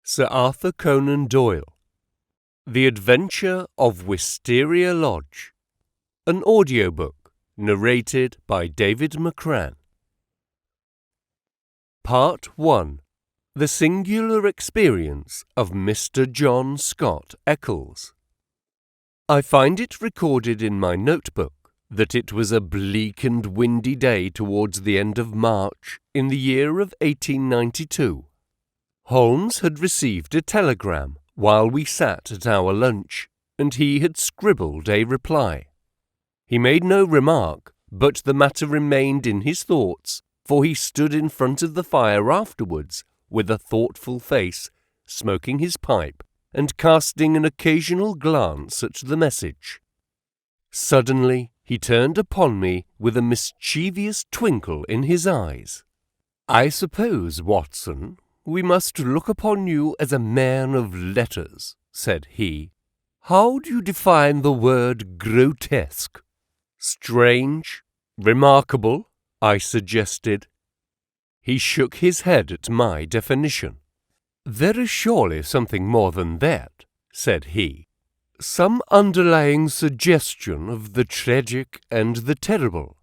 Sir Arthur Conan Doyle, The Adventure of Wisteria Lodge, an audiobook narrated by David McCran. Part 1. The Singular Experience of Mr. John Scott Eccles. I find it recorded in my notebook that it was a bleak and windy day towards the end of March in the year of 1892. Holmes had received a telegram while we sat at our lunch, and he had scribbled a reply. He made no remark, but the matter remained in his thoughts, for he stood in front of the fire afterwards with a thoughtful face, smoking his pipe and casting an occasional glance at the message. Suddenly he turned upon me with a mischievous twinkle in his eyes. "I suppose, Watson, we must look upon you as a man of letters," said he. "How do you define the word grotesque?" "Strange, remarkable," I suggested. He shook his head at my definition. "There is surely something more than that," said he. "Some underlying suggestion of the tragic and the terrible.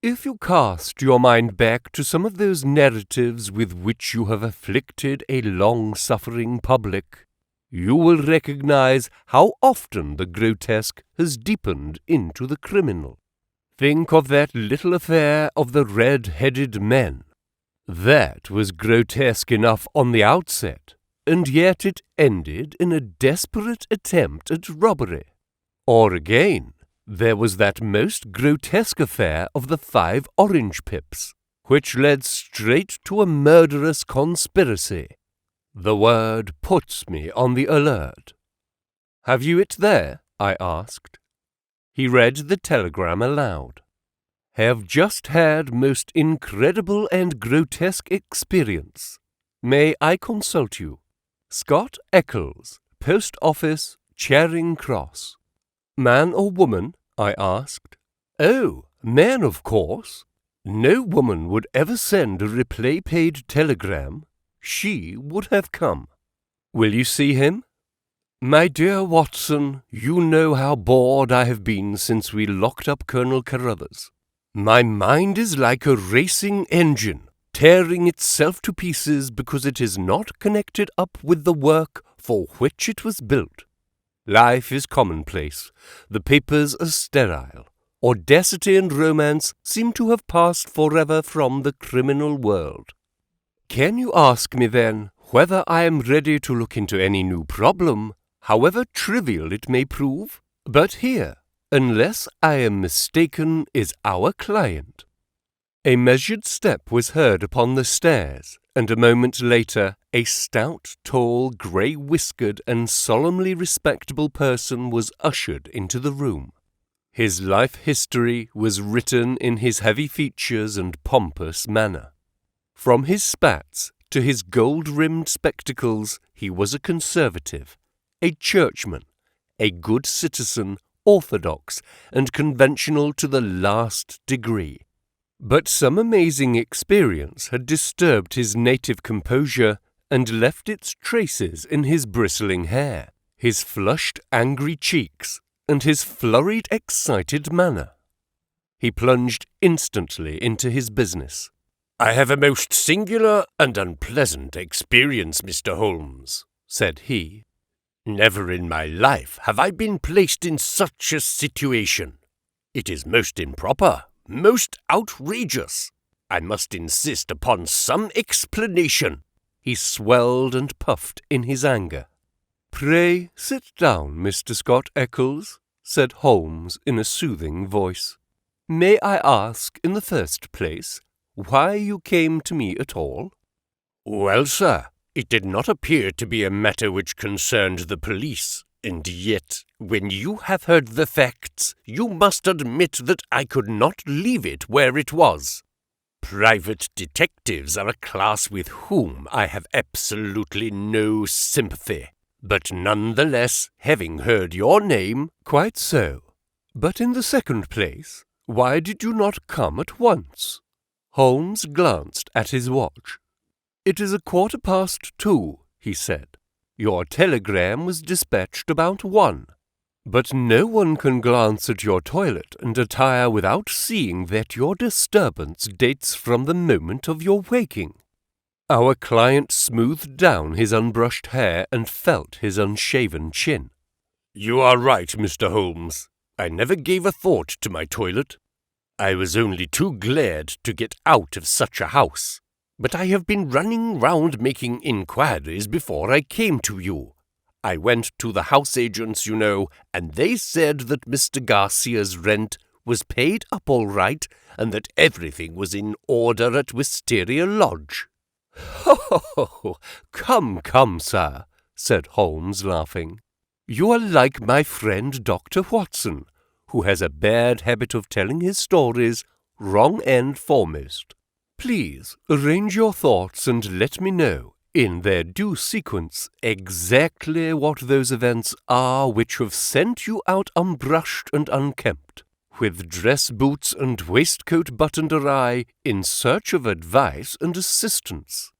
If you cast your mind back to some of those narratives with which you have afflicted a long-suffering public, you will recognize how often the grotesque has deepened into the criminal. Think of that little affair of the red-headed men. That was grotesque enough on the outset, and yet it ended in a desperate attempt at robbery. Or again, there was that most grotesque affair of the 5 orange pips, which led straight to a murderous conspiracy. The word puts me on the alert." "Have you it there?" I asked. He read the telegram aloud. "Have just had most incredible and grotesque experience. May I consult you? Scott Eccles, Post Office, Charing Cross." "Man or woman?" I asked. "Oh, man, of course. No woman would ever send a reply-paid telegram. She would have come." "Will you see him?" "My dear Watson, you know how bored I have been since we locked up Colonel Carruthers. My mind is like a racing engine, tearing itself to pieces because it is not connected up with the work for which it was built. Life is commonplace. The papers are sterile. Audacity and romance seem to have passed forever from the criminal world. Can you ask me, then, whether I am ready to look into any new problem, however trivial it may prove? But here, unless I am mistaken, is our client." A measured step was heard upon the stairs, and a moment later a stout, tall, grey-whiskered and solemnly respectable person was ushered into the room. His life history was written in his heavy features and pompous manner. From his spats to his gold-rimmed spectacles he was a conservative, a churchman, a good citizen, orthodox and conventional to the last degree. But some amazing experience had disturbed his native composure and left its traces in his bristling hair, his flushed, angry cheeks, and his flurried, excited manner. He plunged instantly into his business. "I have a most singular and unpleasant experience, Mr. Holmes," said he. "Never in my life have I been placed in such a situation. It is most improper, most outrageous. I must insist upon some explanation." He swelled and puffed in his anger. "Pray sit down, Mr. Scott Eccles," said Holmes in a soothing voice. "May I ask, in the first place, why you came to me at all?" "Well, sir, it did not appear to be a matter which concerned the police, and yet, when you have heard the facts, you must admit that I could not leave it where it was. Private detectives are a class with whom I have absolutely no sympathy, but nonetheless, having heard your name—" "Quite so. But in the second place, why did you not come at once?" Holmes glanced at his watch. "It is 2:15, he said. "Your telegram was dispatched about 1. But no one can glance at your toilet and attire without seeing that your disturbance dates from the moment of your waking." Our client smoothed down his unbrushed hair and felt his unshaven chin. "You are right, Mr. Holmes. I never gave a thought to my toilet. I was only too glad to get out of such a house. But I have been running round making inquiries before I came to you. I went to the house agents, you know, and they said that Mr. Garcia's rent was paid up all right and that everything was in order at Wisteria Lodge." "Ho, ho, ho! Come, sir," said Holmes, laughing. "You are like my friend Dr. Watson, who has a bad habit of telling his stories wrong end foremost. Please arrange your thoughts and let me know, in their due sequence, exactly what those events are which have sent you out unbrushed and unkempt, with dress boots and waistcoat buttoned awry, in search of advice and assistance."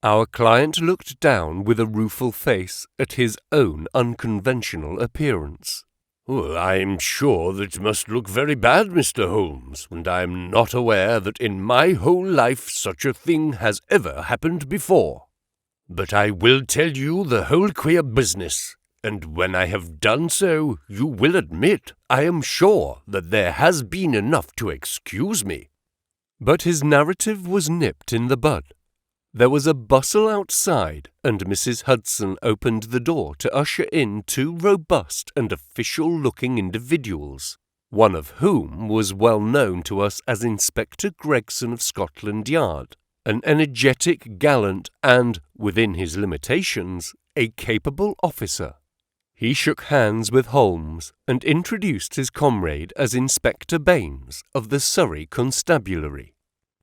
Our client looked down with a rueful face at his own unconventional appearance. "Well, I'm sure that must look very bad, Mr. Holmes, and I'm not aware that in my whole life such a thing has ever happened before. But I will tell you the whole queer business, and when I have done so, you will admit, I am sure, that there has been enough to excuse me." But his narrative was nipped in the bud. There was a bustle outside, and Mrs. Hudson opened the door to usher in 2 robust and official-looking individuals, one of whom was well known to us as Inspector Gregson of Scotland Yard, an energetic, gallant, and, within his limitations, a capable officer. He shook hands with Holmes and introduced his comrade as Inspector Baynes of the Surrey Constabulary.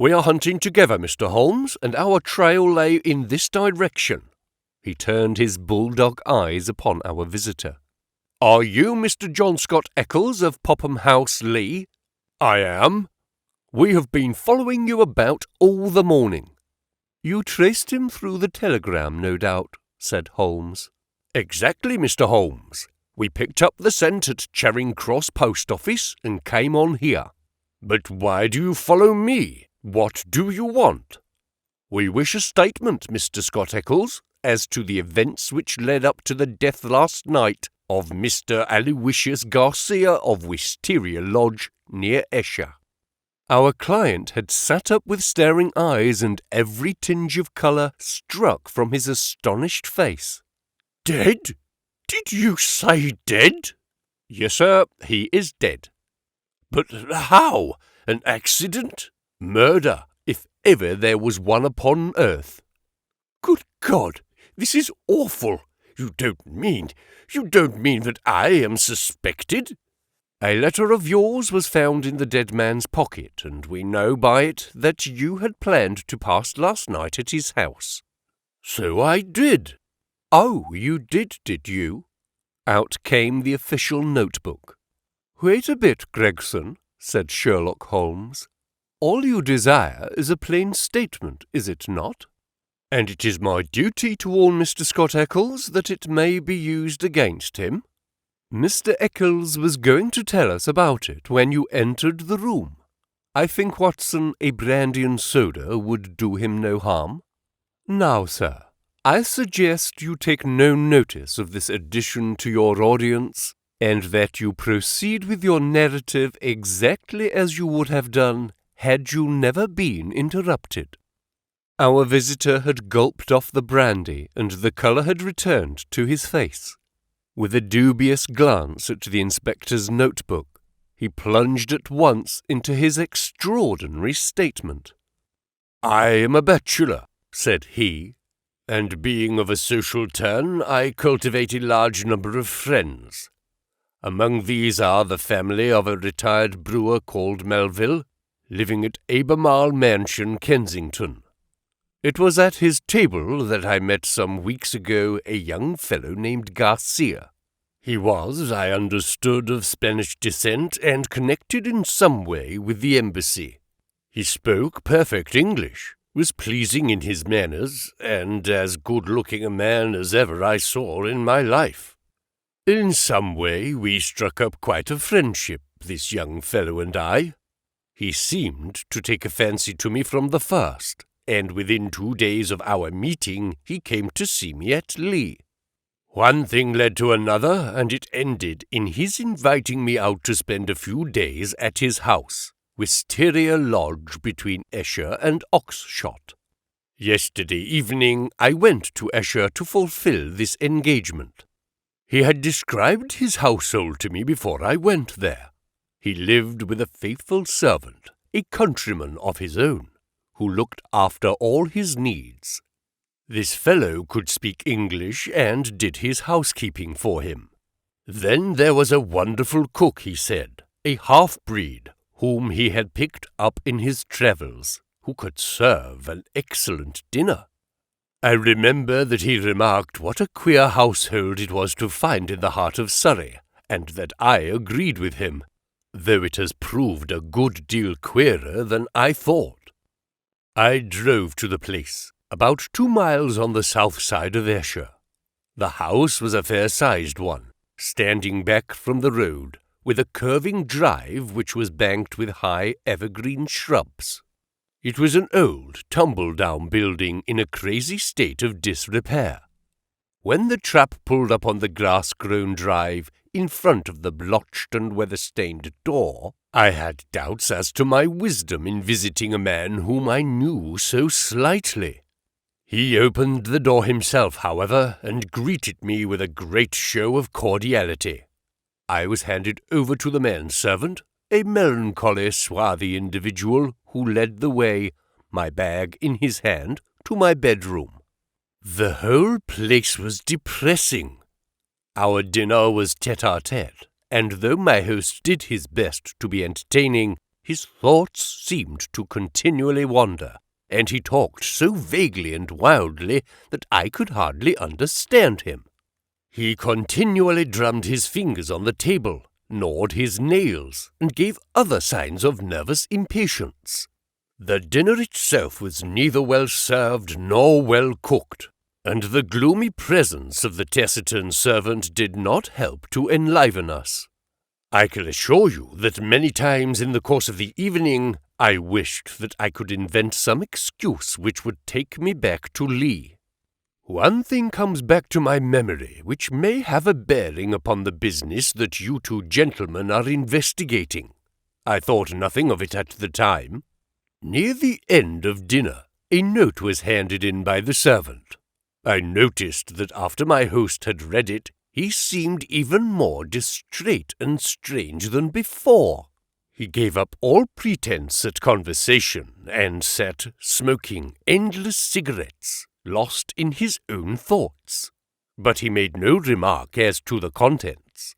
"We are hunting together, Mr. Holmes, and our trail lay in this direction." He turned his bulldog eyes upon our visitor. "Are you Mr. John Scott Eccles of Popham House, Lee?" "I am." "We have been following you about all the morning." "You traced him through the telegram, no doubt," said Holmes. "Exactly, Mr. Holmes. We picked up the scent at Charing Cross Post Office and came on here." "But why do you follow me? What do you want?" "We wish a statement, Mr. Scott Eccles, as to the events which led up to the death last night of Mr. Aloysius Garcia of Wisteria Lodge, near Esher." Our client had sat up with staring eyes and every tinge of colour struck from his astonished face. "Dead? Did you say dead?" "Yes, sir, he is dead." "But how? An accident? Murder, if ever there was one upon earth." "Good God, this is awful. You don't mean that I am suspected?" "A letter of yours was found in the dead man's pocket, and we know by it that you had planned to pass last night at his house." "So I did." "Oh, you did you?" Out came the official notebook. "Wait a bit, Gregson," said Sherlock Holmes. "All you desire is a plain statement, is it not? And it is my duty to warn Mr. Scott Eccles that it may be used against him. Mr. Eccles was going to tell us about it when you entered the room. I think, Watson, a brandy and soda would do him no harm. Now, sir, I suggest you take no notice of this addition to your audience, and that you proceed with your narrative exactly as you would have done had you never been interrupted." Our visitor had gulped off the brandy, and the colour had returned to his face. With a dubious glance at the inspector's notebook, he plunged at once into his extraordinary statement. "I am a bachelor," said he, "and being of a social turn, I cultivate a large number of friends. Among these are the family of a retired brewer called Melville, living at Albemarle Mansion, Kensington. It was at his table that I met some weeks ago a young fellow named Garcia. He was, I understood, of Spanish descent and connected in some way with the embassy. He spoke perfect English, was pleasing in his manners, and as good-looking a man as ever I saw in my life. In some way we struck up quite a friendship, this young fellow and I. He seemed to take a fancy to me from the first, and within 2 days of our meeting he came to see me at Lee. One thing led to another, and it ended in his inviting me out to spend a few days at his house, Wisteria Lodge between Esher and Oxshott. Yesterday evening I went to Esher to fulfill this engagement. He had described his household to me before I went there. He lived with a faithful servant, a countryman of his own, who looked after all his needs. This fellow could speak English and did his housekeeping for him. Then there was a wonderful cook, he said, a half-breed, whom he had picked up in his travels, who could serve an excellent dinner. I remember that he remarked what a queer household it was to find in the heart of Surrey, and that I agreed with him, though it has proved a good deal queerer than I thought. I drove to the place, about 2 miles on the south side of Esher. The house was a fair-sized one, standing back from the road, with a curving drive which was banked with high evergreen shrubs. It was an old, tumble-down building in a crazy state of disrepair. When the trap pulled up on the grass-grown drive in front of the blotched and weather-stained door, I had doubts as to my wisdom in visiting a man whom I knew so slightly. He opened the door himself, however, and greeted me with a great show of cordiality. I was handed over to the manservant, a melancholy, swarthy individual who led the way, my bag in his hand, to my bedroom. The whole place was depressing. Our dinner was tete-a-tete, and though my host did his best to be entertaining, his thoughts seemed to continually wander, and he talked so vaguely and wildly that I could hardly understand him. He continually drummed his fingers on the table, gnawed his nails, and gave other signs of nervous impatience. The dinner itself was neither well served nor well cooked, and the gloomy presence of the taciturn servant did not help to enliven us. I can assure you that many times in the course of the evening I wished that I could invent some excuse which would take me back to Lee. One thing comes back to my memory which may have a bearing upon the business that you 2 gentlemen are investigating. I thought nothing of it at the time. Near the end of dinner, a note was handed in by the servant. I noticed that after my host had read it, he seemed even more distrait and strange than before. He gave up all pretense at conversation and sat smoking endless cigarettes, lost in his own thoughts. But he made no remark as to the contents.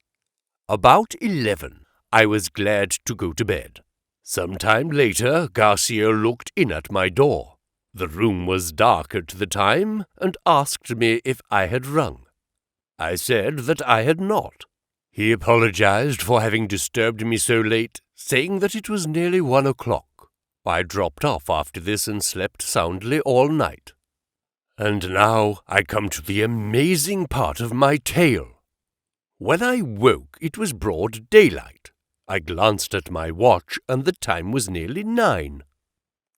About 11, I was glad to go to bed. Some time later, Garcia looked in at my door. The room was dark at the time, and asked me if I had rung. I said that I had not. He apologized for having disturbed me so late, saying that it was nearly 1 o'clock. I dropped off after this and slept soundly all night. And now I come to the amazing part of my tale. When I woke, it was broad daylight. I glanced at my watch, and the time was nearly 9.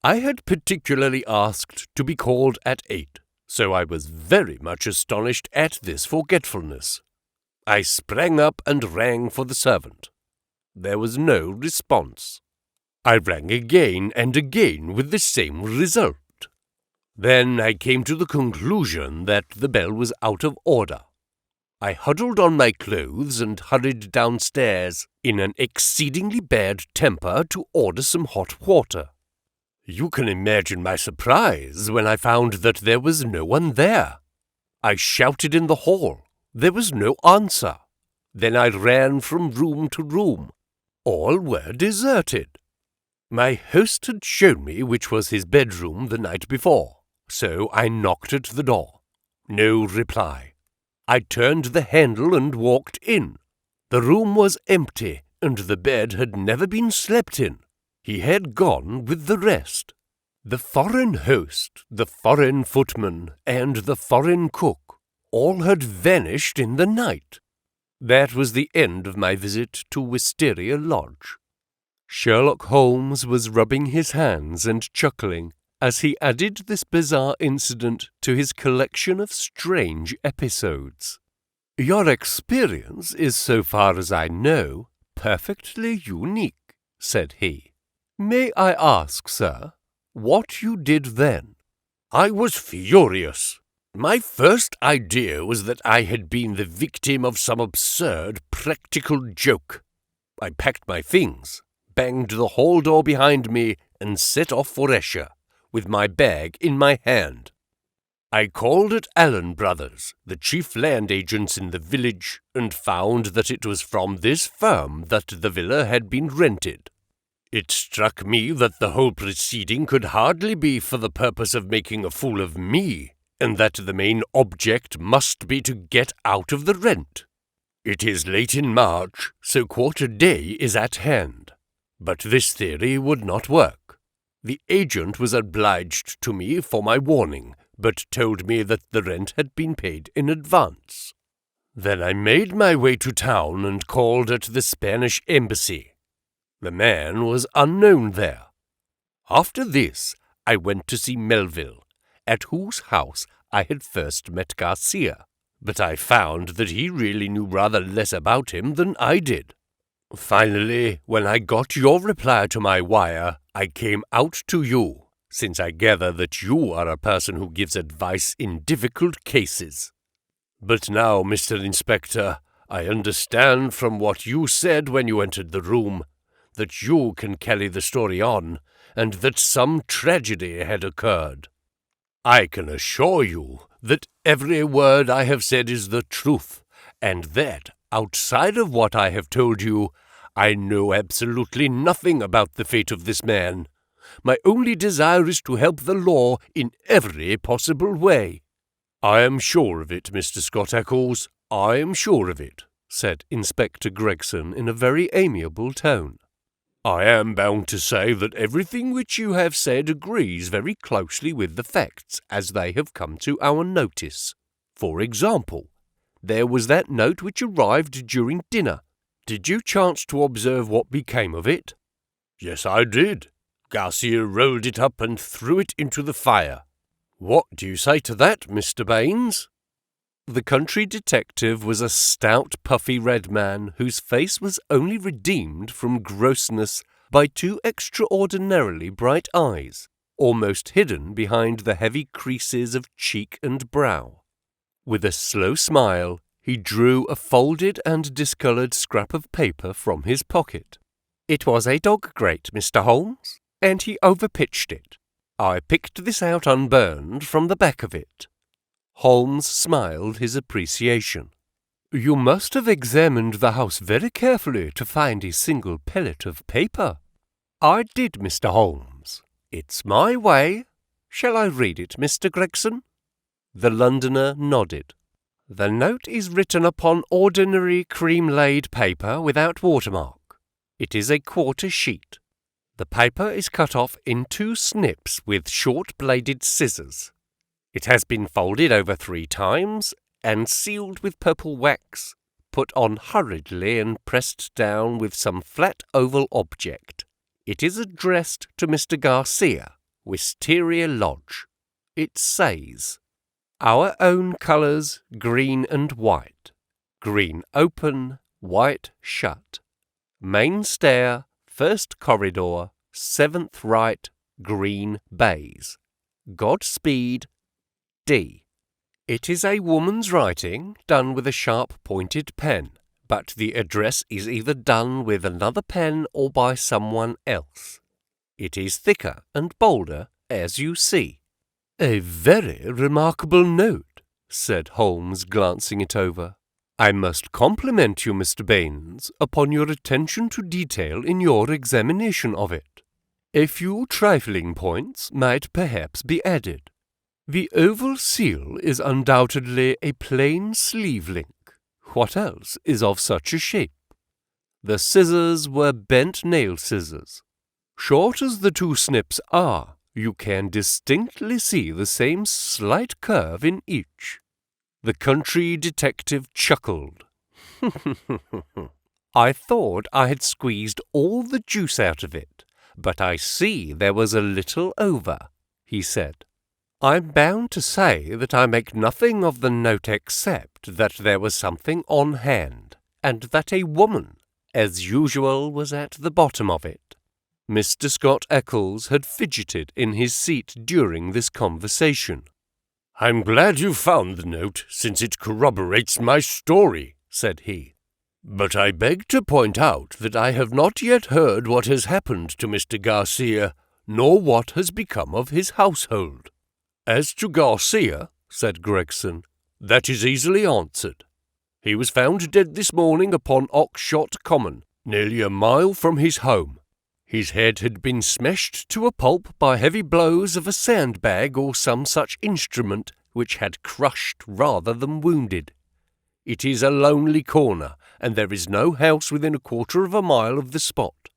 I had particularly asked to be called at 8, so I was very much astonished at this forgetfulness. I sprang up and rang for the servant. There was no response. I rang again and again with the same result. Then I came to the conclusion that the bell was out of order. I huddled on my clothes and hurried downstairs in an exceedingly bad temper to order some hot water. You can imagine my surprise when I found that there was no one there. I shouted in the hall. There was no answer. Then I ran from room to room. All were deserted. My host had shown me which was his bedroom the night before, so I knocked at the door. No reply. I turned the handle and walked in. The room was empty, and the bed had never been slept in. He had gone with the rest. The foreign host, the foreign footman, and the foreign cook all had vanished in the night. That was the end of my visit to Wisteria Lodge." Sherlock Holmes was rubbing his hands and chuckling as he added this bizarre incident to his collection of strange episodes. "Your experience is, so far as I know, perfectly unique," said he. "May I ask, sir, what you did then?" "I was furious. My first idea was that I had been the victim of some absurd practical joke. I packed my things, banged the hall door behind me, and set off for Esher, with my bag in my hand. I called at Allen Brothers, the chief land agents in the village, and found that it was from this firm that the villa had been rented. It struck me that the whole proceeding could hardly be for the purpose of making a fool of me, and that the main object must be to get out of the rent. It is late in March, so quarter day is at hand. But this theory would not work. The agent was obliged to me for my warning, but told me that the rent had been paid in advance. Then I made my way to town and called at the Spanish embassy. The man was unknown there. After this, I went to see Melville, at whose house I had first met Garcia, but I found that he really knew rather less about him than I did. Finally, when I got your reply to my wire, I came out to you, since I gather that you are a person who gives advice in difficult cases. But now, Mr. Inspector, I understand from what you said when you entered the room that you can carry the story on, and that some tragedy had occurred. I can assure you that every word I have said is the truth, and that, outside of what I have told you, I know absolutely nothing about the fate of this man. My only desire is to help the law in every possible way." "I am sure of it, Mr. Scott Eccles, I am sure of it," said Inspector Gregson in a very amiable tone. "I am bound to say that everything which you have said agrees very closely with the facts as they have come to our notice. For example, there was that note which arrived during dinner. Did you chance to observe what became of it?" "Yes, I did. Garcia rolled it up and threw it into the fire." "What do you say to that, Mr. Baynes?" The country detective was a stout, puffy red man whose face was only redeemed from grossness by two extraordinarily bright eyes, almost hidden behind the heavy creases of cheek and brow. With a slow smile, he drew a folded and discoloured scrap of paper from his pocket. "It was a dog grate, Mr. Holmes, and he overpitched it. I picked this out unburned from the back of it." Holmes smiled his appreciation. "You must have examined the house very carefully to find a single pellet of paper." "I did, Mr. Holmes. It's my way. Shall I read it, Mr. Gregson?" The Londoner nodded. "The note is written upon ordinary cream-laid paper without watermark. It is a quarter sheet. The paper is cut off in 2 snips with short-bladed scissors. It has been folded over 3 times and sealed with purple wax, put on hurriedly and pressed down with some flat oval object. It is addressed to Mr. Garcia, Wisteria Lodge. It says, 'Our own colours, green and white. Green open, white shut. Main stair, first corridor, 7th right, green baize. Godspeed, D.' It is a woman's writing, done with a sharp-pointed pen, but the address is either done with another pen or by someone else. It is thicker and bolder, as you see." "A very remarkable note," said Holmes, glancing it over. "I must compliment you, Mr. Baynes, upon your attention to detail in your examination of it. A few trifling points might perhaps be added. The oval seal is undoubtedly a plain sleeve link. What else is of such a shape? The scissors were bent nail scissors. Short as the 2 snips are, You can distinctly see the same slight curve in each." The country detective chuckled. "I thought I had squeezed all the juice out of it, but I see there was a little over," he said. "I'm bound to say that I make nothing of the note except that there was something on hand, and that a woman, as usual, was at the bottom of it." Mr. Scott Eccles had fidgeted in his seat during this conversation. "I'm glad you found the note, since it corroborates my story," said he. "But I beg to point out that I have not yet heard what has happened to Mr. Garcia, nor what has become of his household." "As to Garcia," said Gregson, "that is easily answered. He was found dead this morning upon Oxshott Common, nearly a mile from his home. His head had been smashed to a pulp by heavy blows of a sandbag or some such instrument which had crushed rather than wounded. It is a lonely corner, and there is no house within a quarter of a mile of the spot.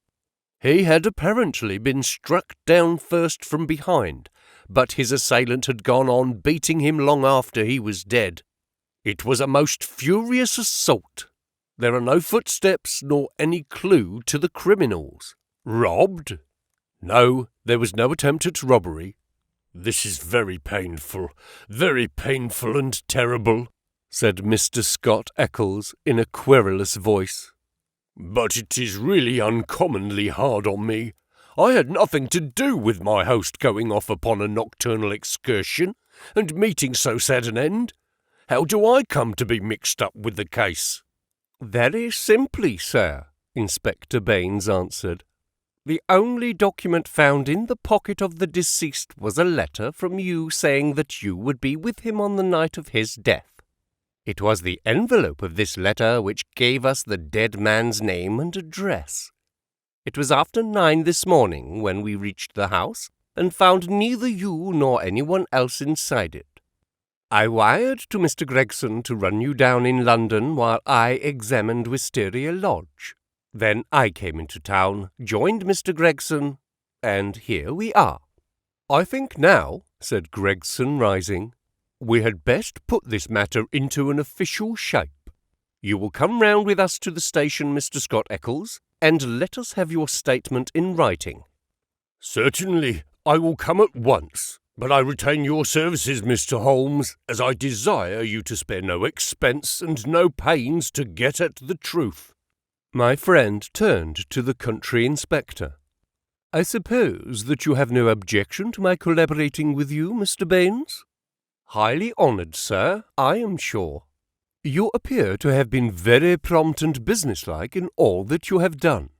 He had apparently been struck down first from behind, but his assailant had gone on beating him long after he was dead. It was a most furious assault. There are no footsteps nor any clue to the criminals." "Robbed?" "No, there was no attempt at robbery." "This is very painful and terrible," said Mr. Scott Eccles in a querulous voice. "But it is really uncommonly hard on me. I had nothing to do with my host going off upon a nocturnal excursion and meeting so sad an end. How do I come to be mixed up with the case?" "Very simply, sir," Inspector Baynes answered. "The only document found in the pocket of the deceased was a letter from you saying that you would be with him on the night of his death. It was the envelope of this letter which gave us the dead man's name and address. It was after 9 this morning when we reached the house, and found neither you nor anyone else inside it. I wired to Mr. Gregson to run you down in London while I examined Wisteria Lodge. Then I came into town, joined Mr. Gregson, and here we are." "I think now," said Gregson, rising, "we had best put this matter into an official shape. You will come round with us to the station, Mr. Scott Eccles, and let us have your statement in writing." "Certainly, I will come at once, but I retain your services, Mr. Holmes, as I desire you to spare no expense and no pains to get at the truth." My friend turned to the country inspector. "I suppose that you have no objection to my collaborating with you, Mr. Baynes?" "Highly honoured, sir, I am sure." "You appear to have been very prompt and businesslike in all that you have done.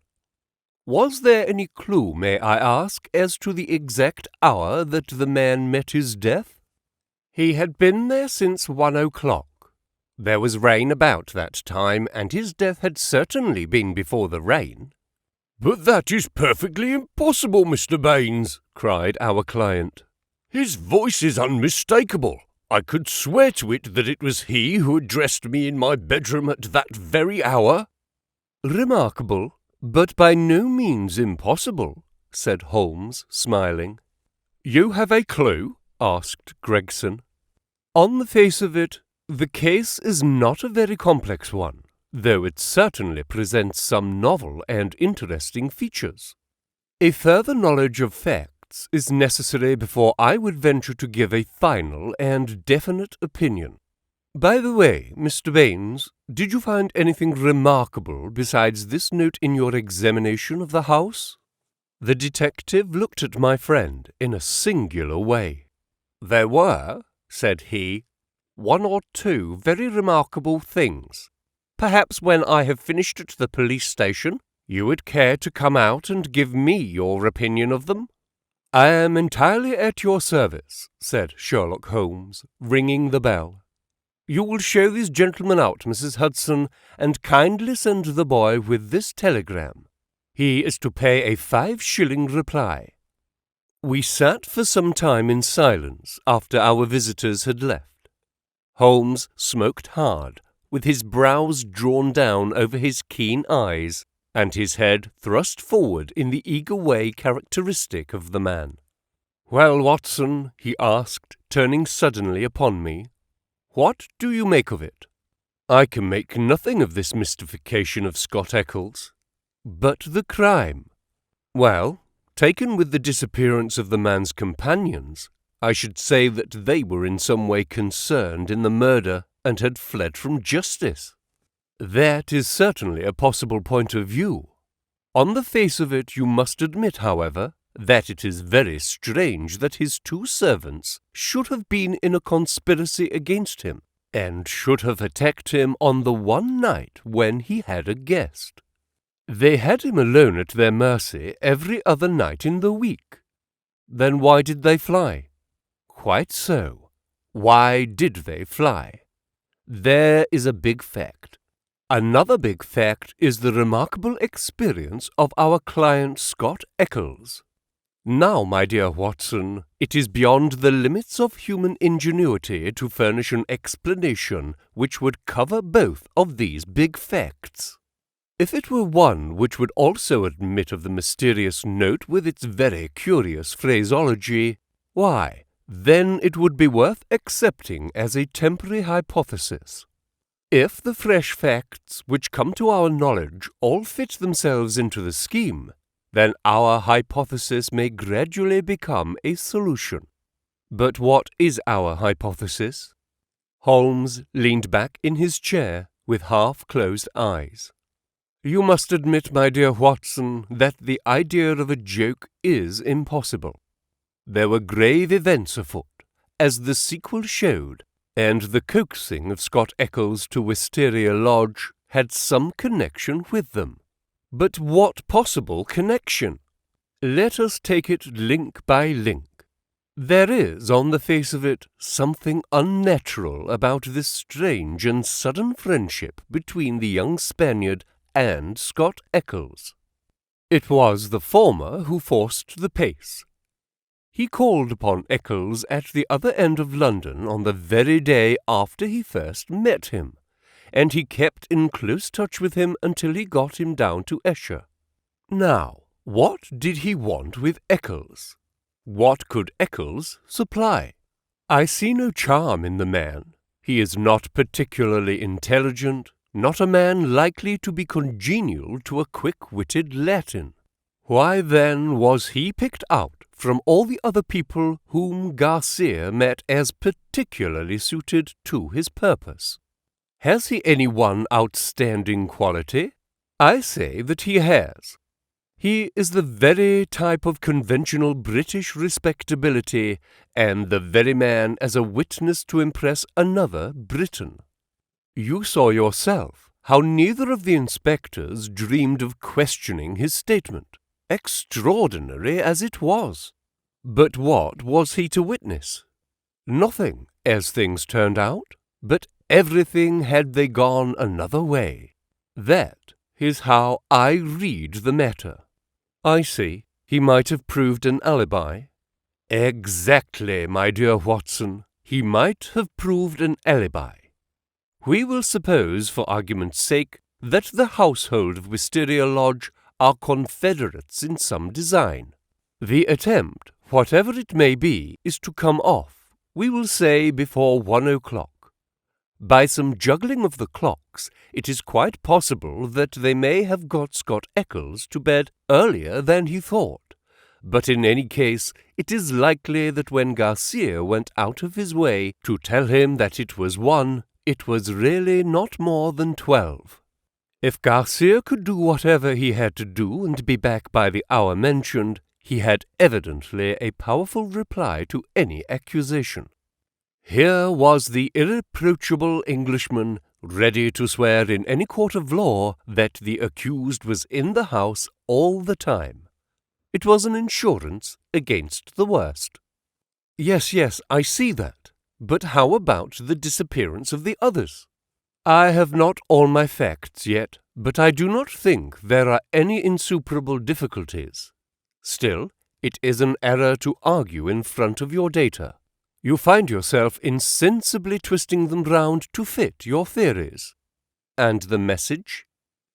Was there any clue, may I ask, as to the exact hour that the man met his death?" "He had been there since 1 o'clock. There was rain about that time, and his death had certainly been before the rain." "But that is perfectly impossible, Mr. Baynes," cried our client. "His voice is unmistakable. I could swear to it that it was he who addressed me in my bedroom at that very hour." "Remarkable, but by no means impossible," said Holmes, smiling. "You have a clue?" asked Gregson. "On the face of it, the case is not a very complex one, though it certainly presents some novel and interesting features. A further knowledge of facts is necessary before I would venture to give a final and definite opinion. By the way, Mr. Baynes, did you find anything remarkable besides this note in your examination of the house?" The detective looked at my friend in a singular way. "There were," said he, "one or two very remarkable things. Perhaps when I have finished at the police station, you would care to come out and give me your opinion of them?" "I am entirely at your service," said Sherlock Holmes, ringing the bell. "You will show these gentlemen out, Mrs. Hudson, and kindly send the boy with this telegram. He is to pay a 5-shilling reply." We sat for some time in silence after our visitors had left. Holmes smoked hard, with his brows drawn down over his keen eyes, and his head thrust forward in the eager way characteristic of the man. "Well, Watson," he asked, turning suddenly upon me, "what do you make of it?" "I can make nothing of this mystification of Scott Eccles. But the crime? Well, taken with the disappearance of the man's companions, I should say that they were in some way concerned in the murder and had fled from justice. That is certainly a possible point of view. On the face of it, you must admit, however, that it is very strange that his two servants should have been in a conspiracy against him, and should have attacked him on the one night when he had a guest. They had him alone at their mercy every other night in the week. Then why did they fly? Quite so. Why did they fly? There is a big fact. Another big fact is the remarkable experience of our client Scott Eccles. Now, my dear Watson, it is beyond the limits of human ingenuity to furnish an explanation which would cover both of these big facts. If it were one which would also admit of the mysterious note with its very curious phraseology, why, then it would be worth accepting as a temporary hypothesis. If the fresh facts which come to our knowledge all fit themselves into the scheme, then our hypothesis may gradually become a solution. But what is our hypothesis? Holmes leaned back in his chair with half-closed eyes. You must admit, my dear Watson, that the idea of a joke is impossible. There were grave events afoot, as the sequel showed, and the coaxing of Scott Eccles to Wisteria Lodge had some connection with them. But what possible connection? Let us take it link by link. There is, on the face of it, something unnatural about this strange and sudden friendship between the young Spaniard and Scott Eccles. It was the former who forced the pace. He called upon Eccles at the other end of London on the very day after he first met him, and he kept in close touch with him until he got him down to Esher. Now, what did he want with Eccles? What could Eccles supply? I see no charm in the man. He is not particularly intelligent, not a man likely to be congenial to a quick-witted Latin. Why then was he picked out from all the other people whom Garcia met as particularly suited to his purpose? Has he any one outstanding quality? I say that he has. He is the very type of conventional British respectability, and the very man as a witness to impress another Briton. You saw yourself how neither of the inspectors dreamed of questioning his statement, extraordinary as it was. But what was he to witness? Nothing, as things turned out, but everything had they gone another way. That is how I read the matter. I see. He might have proved an alibi. Exactly, my dear Watson. He might have proved an alibi. We will suppose, for argument's sake, that the household of Wisteria Lodge are confederates in some design. The attempt, whatever it may be, is to come off, we will say, before 1 o'clock. By some juggling of the clocks, it is quite possible that they may have got Scott Eccles to bed earlier than he thought. But in any case, it is likely that when Garcia went out of his way to tell him that it was 1, it was really not more than 12. If Garcia could do whatever he had to do and be back by the hour mentioned, he had evidently a powerful reply to any accusation. Here was the irreproachable Englishman, ready to swear in any court of law that the accused was in the house all the time. It was an insurance against the worst. Yes, I see that. But how about the disappearance of the others? I have not all my facts yet, but I do not think there are any insuperable difficulties. Still, it is an error to argue in front of your data. You find yourself insensibly twisting them round to fit your theories. And the message?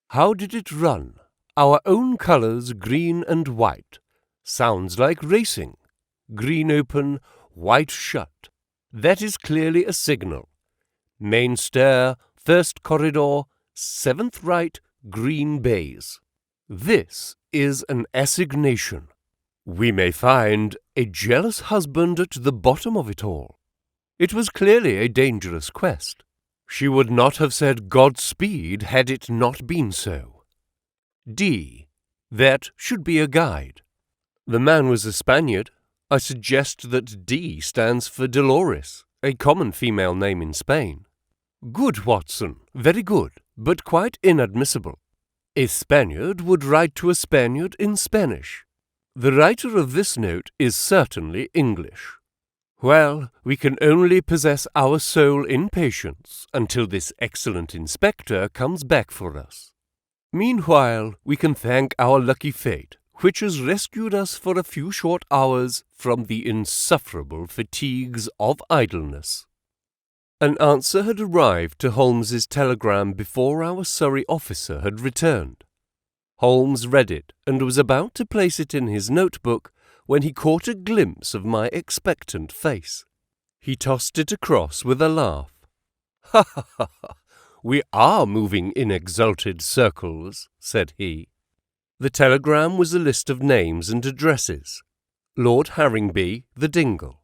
How did it run? Our own colours, green and white. Sounds like racing. green open, white shut. That is clearly a signal. Main stair, first corridor, 7th right, green baize. This is an assignation. We may find a jealous husband at the bottom of it all. It was clearly a dangerous quest. She would not have said Godspeed had it not been so. D. That should be a guide. The man was a Spaniard. I suggest that D stands for Dolores, a common female name in Spain. Good, Watson, very good, but quite inadmissible. A Spaniard would write to a Spaniard in Spanish. The writer of this note is certainly English. Well, we can only possess our soul in patience until this excellent inspector comes back for us. Meanwhile, we can thank our lucky fate, which has rescued us for a few short hours from the insufferable fatigues of idleness. An answer had arrived to Holmes's telegram before our Surrey officer had returned. Holmes read it and was about to place it in his notebook when he caught a glimpse of my expectant face. He tossed it across with a laugh. "Ha ha ha ha! We are moving in exalted circles," said he. The telegram was a list of names and addresses. Lord Harringby, the Dingle.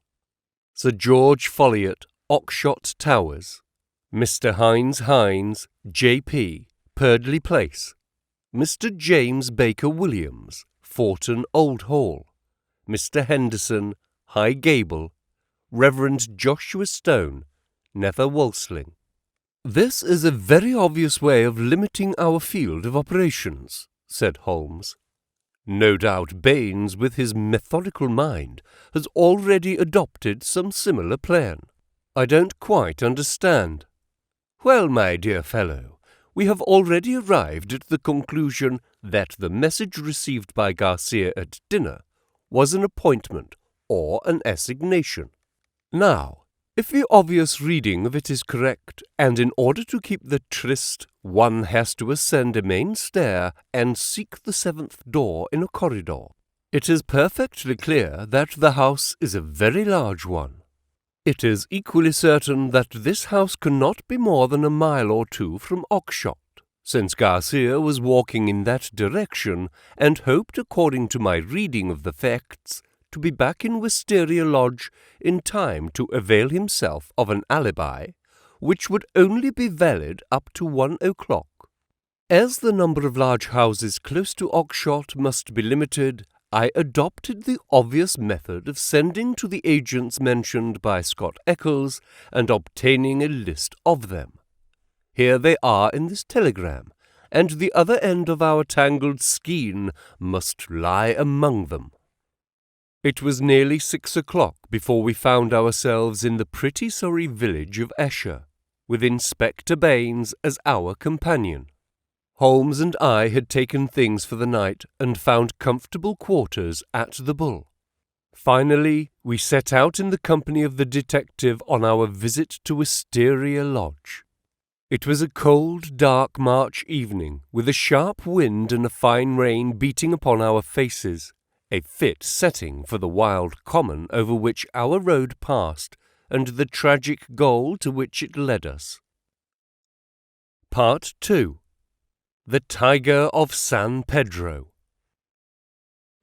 Sir George Folliot, Oxshott Towers. Mr. Hines, J.P., Purdley Place. Mr. James Baker Williams, Forton Old Hall. Mr. Henderson, High Gable. Reverend Joshua Stone, Nether Wolsling. "This is a very obvious way of limiting our field of operations," said Holmes. "No doubt Baynes, with his methodical mind, has already adopted some similar plan. I don't quite understand." "Well, my dear fellow, we have already arrived at the conclusion that the message received by Garcia at dinner was an appointment or an assignation. Now, if the obvious reading of it is correct, and in order to keep the tryst, one has to ascend a main stair and seek the 7th door in a corridor, it is perfectly clear that the house is a very large one. It is equally certain that this house cannot be more than a mile or two from Oxshott, since Garcia was walking in that direction and hoped, according to my reading of the facts, to be back in Wisteria Lodge in time to avail himself of an alibi, which would only be valid up to 1 o'clock. As the number of large houses close to Oxshott must be limited, I adopted the obvious method of sending to the agents mentioned by Scott Eccles and obtaining a list of them. Here they are in this telegram, and the other end of our tangled skein must lie among them. It was nearly 6 o'clock before we found ourselves in the pretty Surrey village of Esher, with Inspector Baynes as our companion. Holmes and I had taken things for the night and found comfortable quarters at the Bull. Finally, we set out in the company of the detective on our visit to Wisteria Lodge. It was a cold, dark March evening, with a sharp wind and a fine rain beating upon our faces, a fit setting for the wild common over which our road passed and the tragic goal to which it led us. Part 2. The Tiger of San Pedro.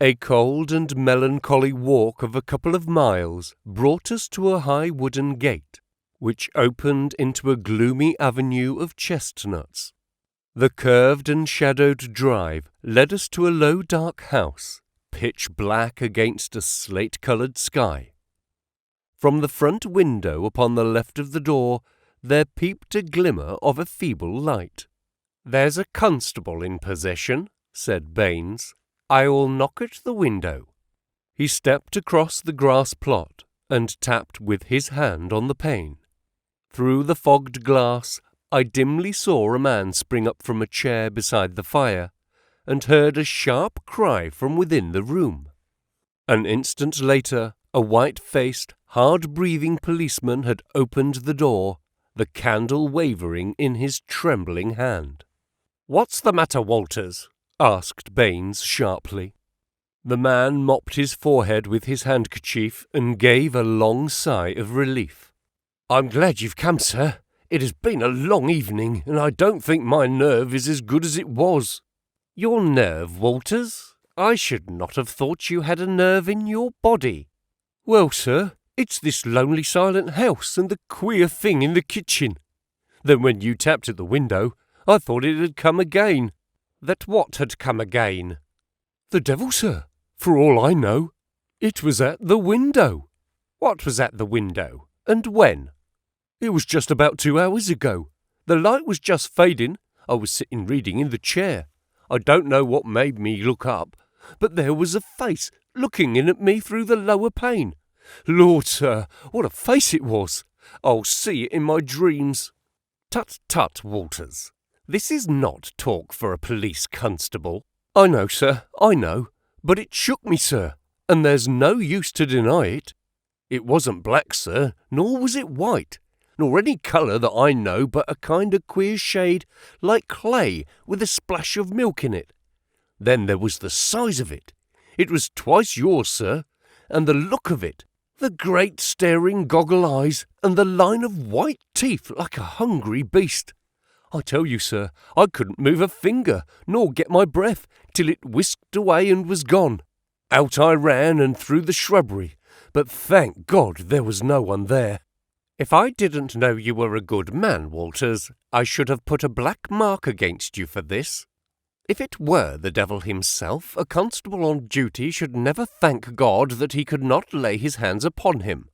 A cold and melancholy walk of a couple of miles brought us to a high wooden gate, which opened into a gloomy avenue of chestnuts. The curved and shadowed drive led us to a low dark house, pitch black against a slate-coloured sky. From the front window upon the left of the door there peeped a glimmer of a feeble light. "There's a constable in possession," said Baynes. "I will knock at the window." He stepped across the grass plot and tapped with his hand on the pane. Through the fogged glass I dimly saw a man spring up from a chair beside the fire, and heard a sharp cry from within the room. An instant later, a white-faced, hard-breathing policeman had opened the door, the candle wavering in his trembling hand. "What's the matter, Walters?" asked Baynes sharply. The man mopped his forehead with his handkerchief and gave a long sigh of relief. "I'm glad you've come, sir. It has been a long evening, and I don't think my nerve is as good as it was." "Your nerve, Walters? I should not have thought you had a nerve in your body." "Well, sir, it's this lonely silent house and the queer thing in the kitchen. Then when you tapped at the window, I thought it had come again." "That what had come again?" "The devil, sir, for all I know. It was at the window." "What was at the window? And when?" "It was just about 2 hours ago. The light was just fading. I was sitting reading in the chair. I don't know what made me look up, but there was a face looking in at me through the lower pane. Lord, sir, what a face it was! I'll see it in my dreams." "Tut, tut, Walters. This is not talk for a police constable." "I know, sir, I know. But it shook me, sir, and there's no use to deny it. It wasn't black, sir, nor was it white, nor any colour that I know, but a kind of queer shade like clay with a splash of milk in it. Then there was the size of it. It was twice yours, sir, and the look of it, the great staring goggle eyes, and the line of white teeth like a hungry beast. I tell you, sir, I couldn't move a finger, nor get my breath, till it whisked away and was gone. Out I ran and through the shrubbery, but thank God there was no one there." "If I didn't know you were a good man, Walters, I should have put a black mark against you for this. If it were the devil himself, a constable on duty should never thank God that he could not lay his hands upon him.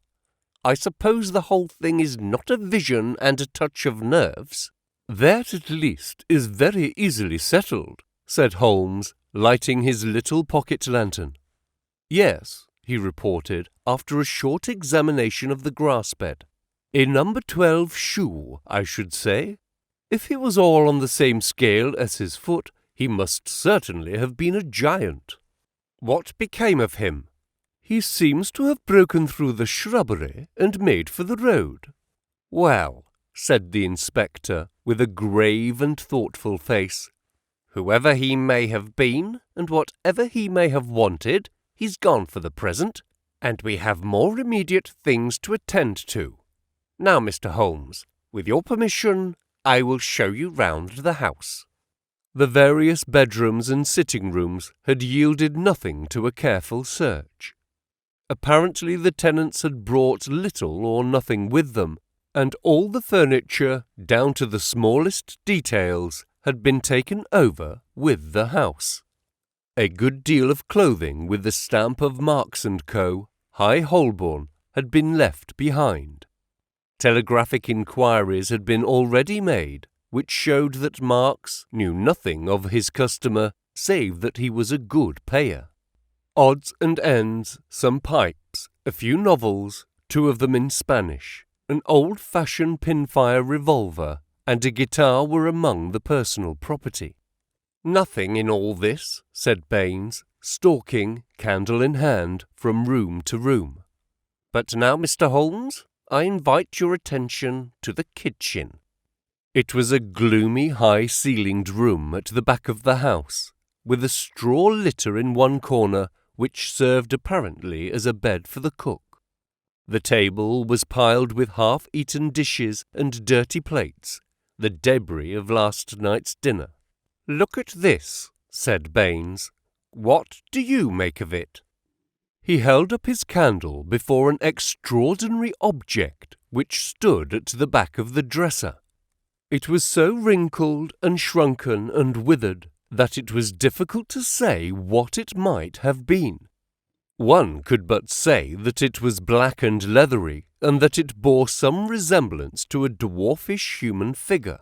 I suppose the whole thing is not a vision and a touch of nerves?" "That, at least, is very easily settled," said Holmes, lighting his little pocket lantern. "Yes," he reported, after a short examination of the grass bed. "A number 12 shoe, I should say. If he was all on the same scale as his foot, he must certainly have been a giant." "What became of him?" "He seems to have broken through the shrubbery and made for the road." "Well," said the inspector, with a grave and thoughtful face, "whoever he may have been, and whatever he may have wanted, he's gone for the present, and we have more immediate things to attend to. Now, Mr. Holmes, with your permission, I will show you round the house." The various bedrooms and sitting rooms had yielded nothing to a careful search. Apparently the tenants had brought little or nothing with them, and all the furniture, down to the smallest details, had been taken over with the house. A good deal of clothing with the stamp of Marks & Co., High Holborn, had been left behind. Telegraphic inquiries had been already made, which showed that Marks knew nothing of his customer save that he was a good payer. Odds and ends, some pipes, a few novels, 2 of them in Spanish, an old-fashioned pinfire revolver, and a guitar were among the personal property. "Nothing in all this," said Baynes, stalking, candle in hand, from room to room. "But now, Mr. Holmes, I invite your attention to the kitchen." It was a gloomy, high-ceilinged room at the back of the house, with a straw litter in one corner, which served apparently as a bed for the cook. The table was piled with half-eaten dishes and dirty plates, the debris of last night's dinner. "Look at this," said Baynes. "What do you make of it?" He held up his candle before an extraordinary object which stood at the back of the dresser. It was so wrinkled and shrunken and withered that it was difficult to say what it might have been. One could but say that it was black and leathery, and that it bore some resemblance to a dwarfish human figure.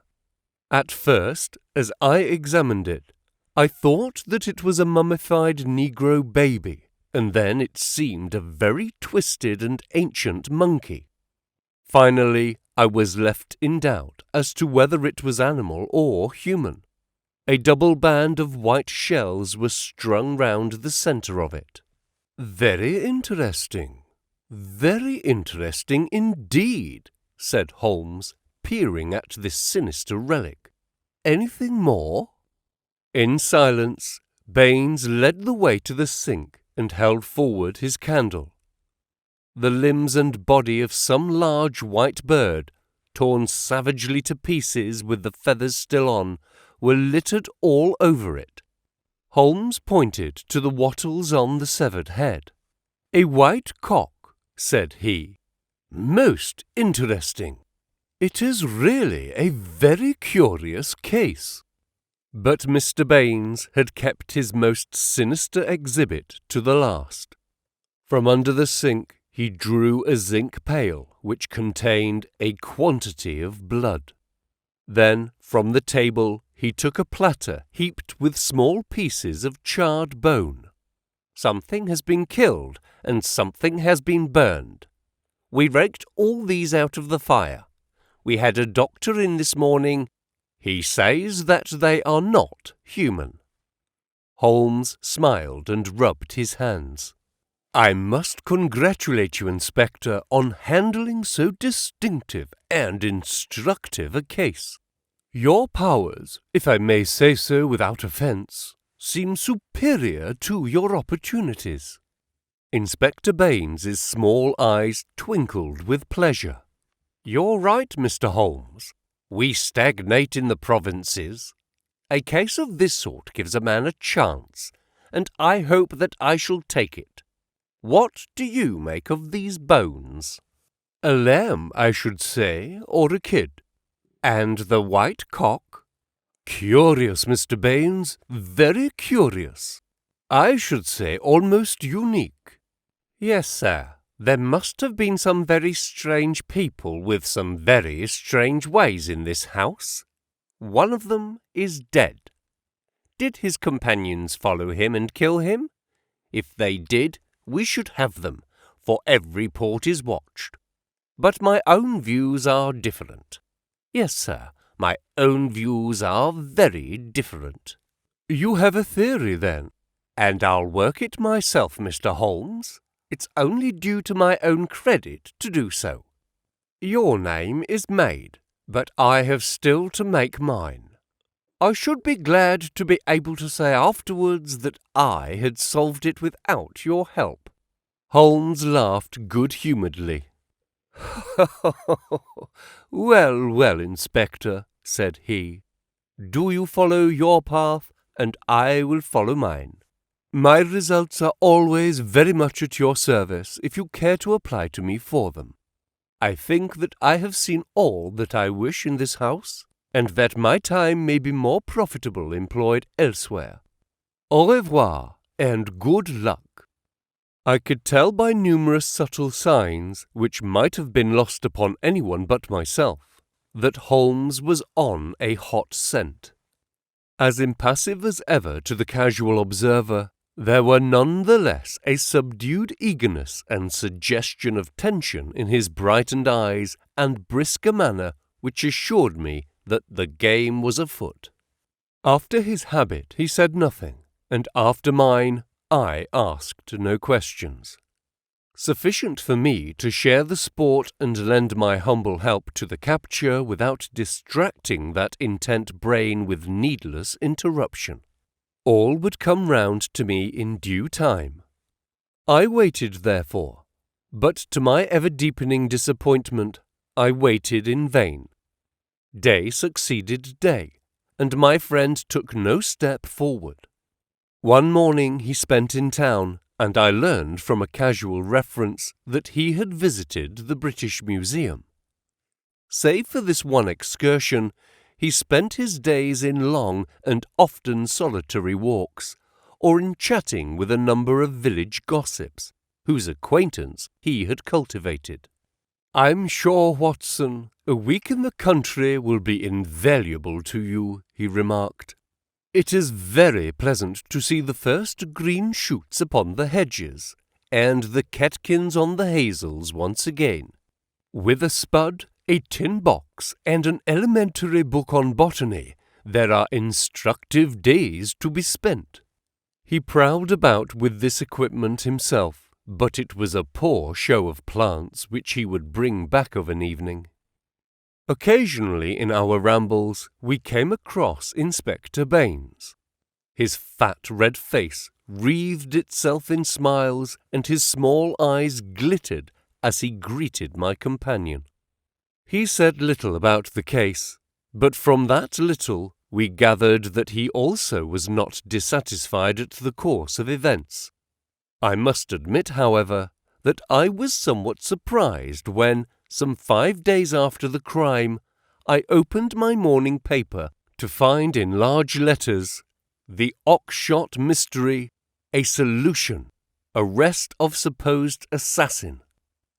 At first, as I examined it, I thought that it was a mummified Negro baby, and then it seemed a very twisted and ancient monkey. Finally, I was left in doubt as to whether it was animal or human. A double band of white shells was strung round the centre of it. "Very interesting indeed," said Holmes, peering at this sinister relic. "Anything more?" In silence, Baynes led the way to the sink and held forward his candle. The limbs and body of some large white bird, torn savagely to pieces with the feathers still on, were littered all over it. Holmes pointed to the wattles on the severed head. "A white cock," said he. "Most interesting. It is really a very curious case." But Mr. Baynes had kept his most sinister exhibit to the last. From under the sink he drew a zinc pail which contained a quantity of blood. Then, from the table, he took a platter heaped with small pieces of charred bone. "Something has been killed, and something has been burned. We raked all these out of the fire. We had a doctor in this morning. He says that they are not human." Holmes smiled and rubbed his hands. "I must congratulate you, Inspector, on handling so distinctive and instructive a case. Your powers, if I may say so without offence, seem superior to your opportunities." Inspector Baynes's small eyes twinkled with pleasure. "You're right, Mr. Holmes. We stagnate in the provinces. A case of this sort gives a man a chance, and I hope that I shall take it. What do you make of these bones?" "A lamb, I should say, or a kid." "And the white cock?" "Curious, Mr. Baynes, very curious. I should say almost unique." "Yes, sir. There must have been some very strange people with some very strange ways in this house. One of them is dead. Did his companions follow him and kill him? If they did, we should have them, for every port is watched. But my own views are different. Yes, sir, my own views are very different." "You have a theory, then?" "And I'll work it myself, Mr. Holmes. It's only due to my own credit to do so. Your name is made, but I have still to make mine. I should be glad to be able to say afterwards that I had solved it without your help." Holmes laughed good-humouredly. "Well, well, Inspector," said he. "Do you follow your path, and I will follow mine. My results are always very much at your service if you care to apply to me for them. I think that I have seen all that I wish in this house, and that my time may be more profitable employed elsewhere. Au revoir, and good luck." I could tell by numerous subtle signs, which might have been lost upon anyone but myself, that Holmes was on a hot scent. As impassive as ever to the casual observer, there were none the less a subdued eagerness and suggestion of tension in his brightened eyes and brisker manner which assured me that the game was afoot. After his habit he said nothing, and after mine I asked no questions. Sufficient for me to share the sport and lend my humble help to the capture without distracting that intent brain with needless interruption. All would come round to me in due time. I waited, therefore, but to my ever-deepening disappointment I waited in vain. Day succeeded day, and my friend took no step forward. One morning he spent in town, and I learned from a casual reference that he had visited the British Museum. Save for this one excursion, he spent his days in long and often solitary walks, or in chatting with a number of village gossips, whose acquaintance he had cultivated. "I'm sure, Watson, a week in the country will be invaluable to you," he remarked. "It is very pleasant to see the first green shoots upon the hedges, and the catkins on the hazels once again. With a spud, a tin box, and an elementary book on botany, there are instructive days to be spent." He prowled about with this equipment himself, but it was a poor show of plants which he would bring back of an evening. Occasionally in our rambles we came across Inspector Baynes. His fat red face wreathed itself in smiles, and his small eyes glittered as he greeted my companion. He said little about the case, but from that little we gathered that he also was not dissatisfied at the course of events. I must admit, however, that I was somewhat surprised when, some 5 days after the crime, I opened my morning paper to find in large letters, "The Oxshott Mystery, a Solution, Arrest of Supposed Assassin."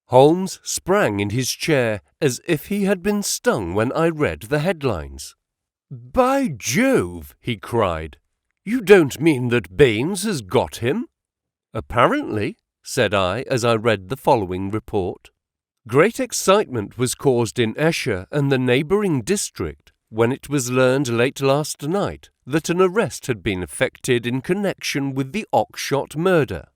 Holmes sprang in his chair as if he had been stung when I read the headlines. "By Jove!" he cried. "You don't mean that Baynes has got him?" "Apparently," said I as I read the following report. Great excitement was caused in Esher and the neighbouring district when it was learned late last night that an arrest had been effected in connection with the Oxshott murder.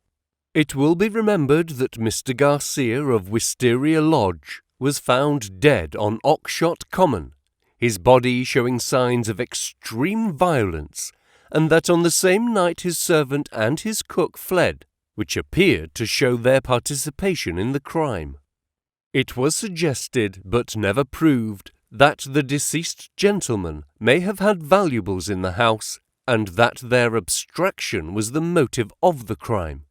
It will be remembered that Mr. Garcia of Wisteria Lodge was found dead on Oxshott Common, his body showing signs of extreme violence, and that on the same night his servant and his cook fled, which appeared to show their participation in the crime. It was suggested, but never proved, that the deceased gentleman may have had valuables in the house, and that their abstraction was the motive of the crime.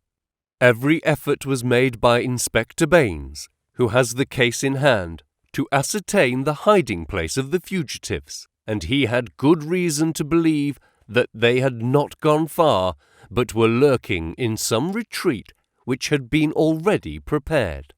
Every effort was made by Inspector Baynes, who has the case in hand, to ascertain the hiding place of the fugitives, and he had good reason to believe that they had not gone far, but were lurking in some retreat which had been already prepared.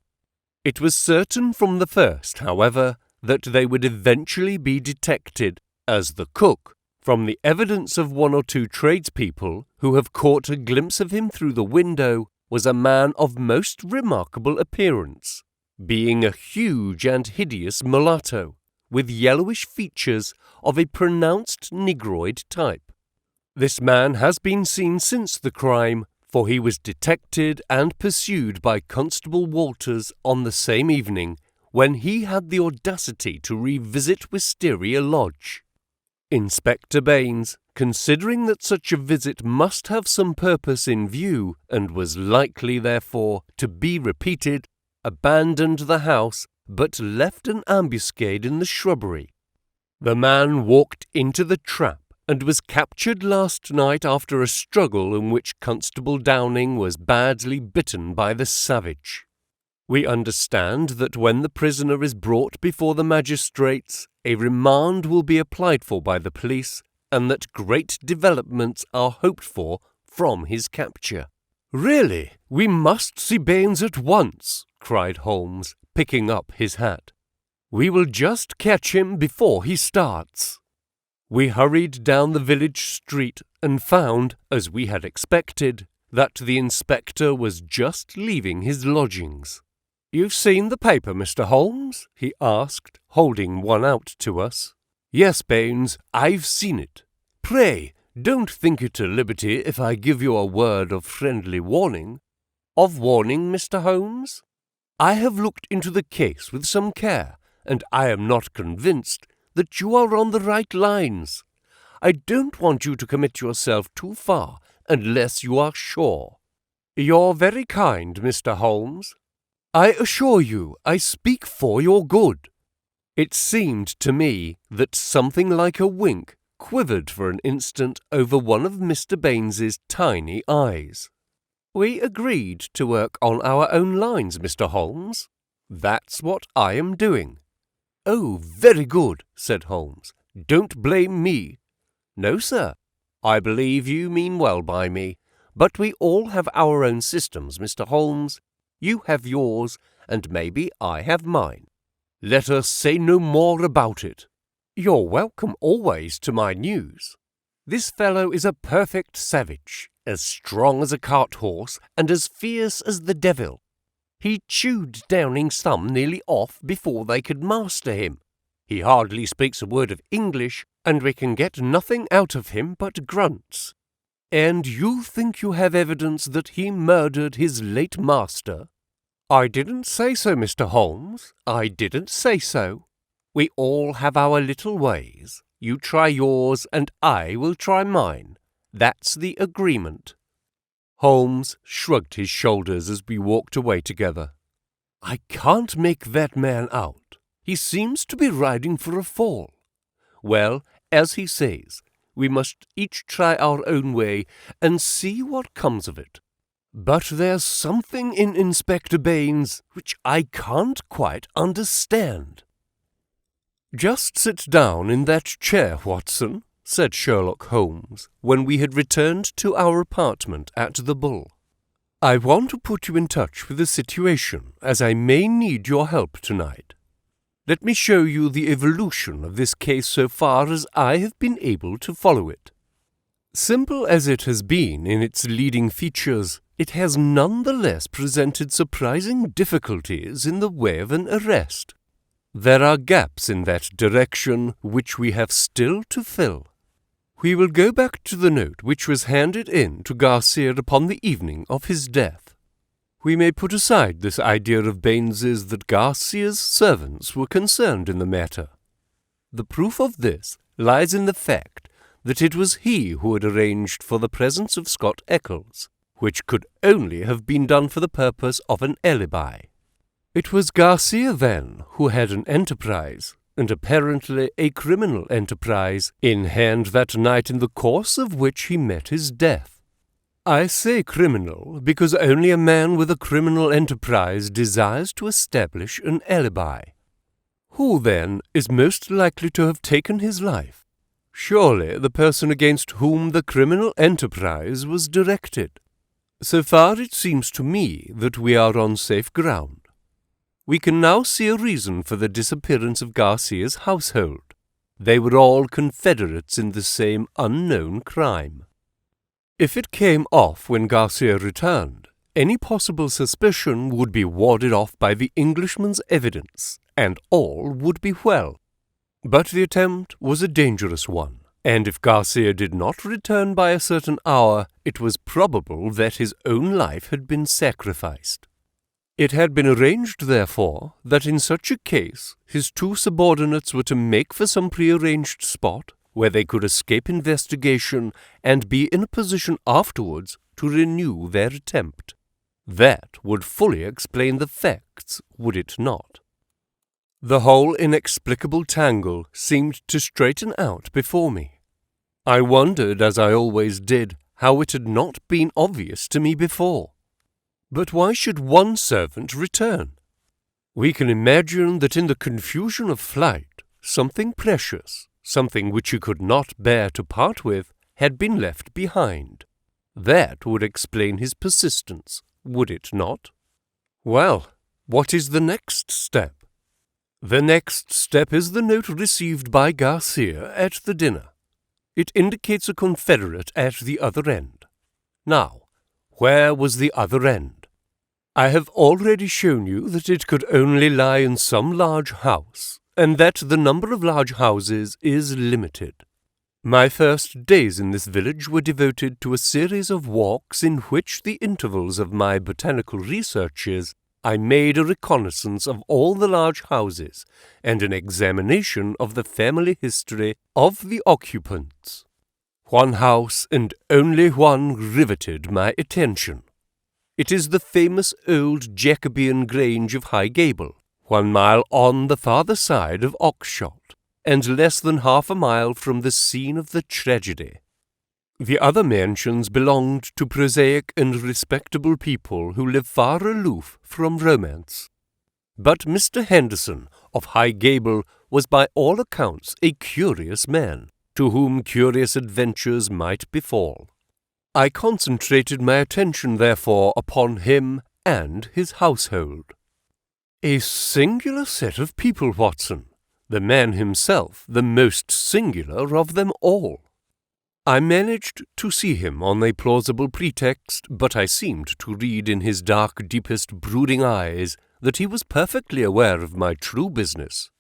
It was certain from the first, however, that they would eventually be detected, as the cook, from the evidence of 1 or 2 tradespeople who have caught a glimpse of him through the window, was a man of most remarkable appearance, being a huge and hideous mulatto, with yellowish features of a pronounced negroid type. This man has been seen since the crime, for he was detected and pursued by Constable Walters on the same evening, when he had the audacity to revisit Wisteria Lodge. Inspector Baynes, considering that such a visit must have some purpose in view, and was likely, therefore, to be repeated, abandoned the house, but left an ambuscade in the shrubbery. The man walked into the trap, and was captured last night after a struggle in which Constable Downing was badly bitten by the savage. We understand that when the prisoner is brought before the magistrates, a remand will be applied for by the police, and that great developments are hoped for from his capture. "Really, we must see Baynes at once," cried Holmes, picking up his hat. "We will just catch him before he starts." We hurried down the village street and found, as we had expected, that the inspector was just leaving his lodgings. "You've seen the paper, Mr. Holmes?" he asked, holding one out to us. "Yes, Baynes, I've seen it. Pray, don't think it a liberty if I give you a word of friendly warning." "Of warning, Mr. Holmes?" "I have looked into the case with some care, and I am not convinced that you are on the right lines. I don't want you to commit yourself too far unless you are sure." "You're very kind, Mr. Holmes." "I assure you I speak for your good." It seemed to me that something like a wink quivered for an instant over one of Mr. Baynes's tiny eyes. "We agreed to work on our own lines, Mr. Holmes. That's what I am doing." "Oh, very good," said Holmes. "Don't blame me." "No, sir. I believe you mean well by me, but we all have our own systems, Mr. Holmes. You have yours, and maybe I have mine." "Let us say no more about it." "You're welcome always to my news. This fellow is a perfect savage, as strong as a cart horse and as fierce as the devil. He chewed Downing's thumb nearly off before they could master him. He hardly speaks a word of English, and we can get nothing out of him but grunts." "And you think you have evidence that he murdered his late master?" "I didn't say so, Mr. Holmes. I didn't say so. We all have our little ways. You try yours, and I will try mine. That's the agreement." Holmes shrugged his shoulders as we walked away together. "I can't make that man out. He seems to be riding for a fall. Well, as he says, we must each try our own way and see what comes of it. But there's something in Inspector Baynes which I can't quite understand." "Just sit down in that chair, Watson," said Sherlock Holmes, when we had returned to our apartment at the Bull. "I want to put you in touch with the situation, as I may need your help tonight. Let me show you the evolution of this case so far as I have been able to follow it. Simple as it has been in its leading features, it has none the less presented surprising difficulties in the way of an arrest. There are gaps in that direction which we have still to fill. We will go back to the note which was handed in to Garcia upon the evening of his death. We may put aside this idea of Baynes's that Garcia's servants were concerned in the matter. The proof of this lies in the fact that it was he who had arranged for the presence of Scott Eccles, which could only have been done for the purpose of an alibi. It was Garcia, then, who had an enterprise, and apparently a criminal enterprise, in hand that night in the course of which he met his death. I say criminal because only a man with a criminal enterprise desires to establish an alibi. Who, then, is most likely to have taken his life? Surely the person against whom the criminal enterprise was directed. So far it seems to me that we are on safe ground. We can now see a reason for the disappearance of Garcia's household. They were all confederates in the same unknown crime. If it came off when Garcia returned, any possible suspicion would be warded off by the Englishman's evidence, and all would be well. But the attempt was a dangerous one, and if Garcia did not return by a certain hour, it was probable that his own life had been sacrificed. It had been arranged, therefore, that in such a case his two subordinates were to make for some prearranged spot where they could escape investigation and be in a position afterwards to renew their attempt. That would fully explain the facts, would it not? The whole inexplicable tangle seemed to straighten out before me. I wondered, as I always did, how it had not been obvious to me before. But why should one servant return? We can imagine that in the confusion of flight, something precious, something which he could not bear to part with, had been left behind. That would explain his persistence, would it not? Well, what is the next step? The next step is the note received by Garcia at the dinner. It indicates a confederate at the other end. Now, where was the other end? I have already shown you that it could only lie in some large house, and that the number of large houses is limited. My first days in this village were devoted to a series of walks in which the intervals of my botanical researches I made a reconnaissance of all the large houses and an examination of the family history of the occupants. One house and only one riveted my attention. It is the famous old Jacobean Grange of High Gable, 1 mile on the farther side of Oxshott, and less than half a mile from the scene of the tragedy. The other mansions belonged to prosaic and respectable people who live far aloof from romance. But Mr. Henderson of High Gable was by all accounts a curious man, to whom curious adventures might befall. I concentrated my attention, therefore, upon him and his household. A singular set of people, Watson. The man himself the most singular of them all. I managed to see him on a plausible pretext, but I seemed to read in his dark, deepest, brooding eyes that he was perfectly aware of my true business.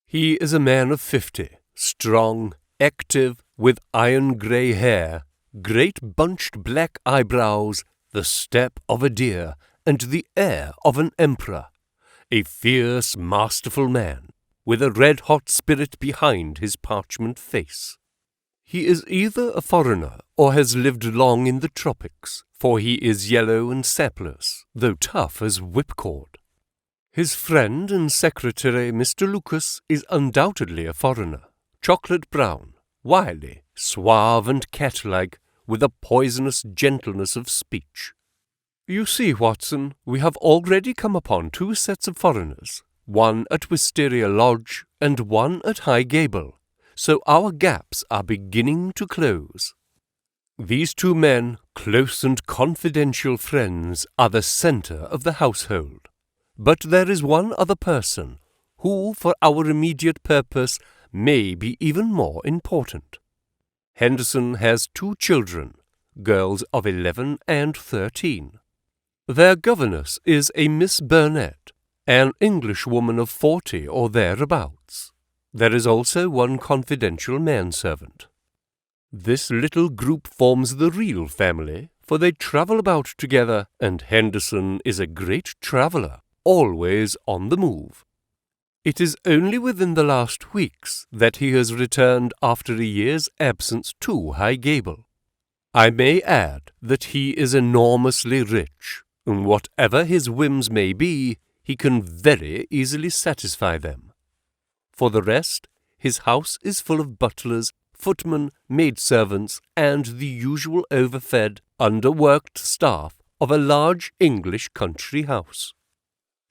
He is a man of 50, strong, active, with iron-grey hair, great bunched black eyebrows, the step of a deer, and the air of an emperor. A fierce, masterful man, with a red-hot spirit behind his parchment face. He is either a foreigner or has lived long in the tropics, for he is yellow and sapless, though tough as whipcord. His friend and secretary, Mr. Lucas, is undoubtedly a foreigner, chocolate brown, wily, suave and cat-like, with a poisonous gentleness of speech. You see, Watson, we have already come upon 2 sets of foreigners, one at Wisteria Lodge and one at High Gable, so our gaps are beginning to close. These 2 men, close and confidential friends, are the centre of the household. But there is one other person, who, for our immediate purpose, may be even more important. Henderson has 2 children, girls of 11 and 13. Their governess is a Miss Burnett, an Englishwoman of 40 or thereabouts. There is also one confidential manservant. This little group forms the real family, for they travel about together, and Henderson is a great traveller, always on the move. It is only within the last weeks that he has returned after a year's absence to High Gable. I may add that he is enormously rich, and whatever his whims may be, he can very easily satisfy them. For the rest, his house is full of butlers, footmen, maidservants, and the usual overfed, underworked staff of a large English country house.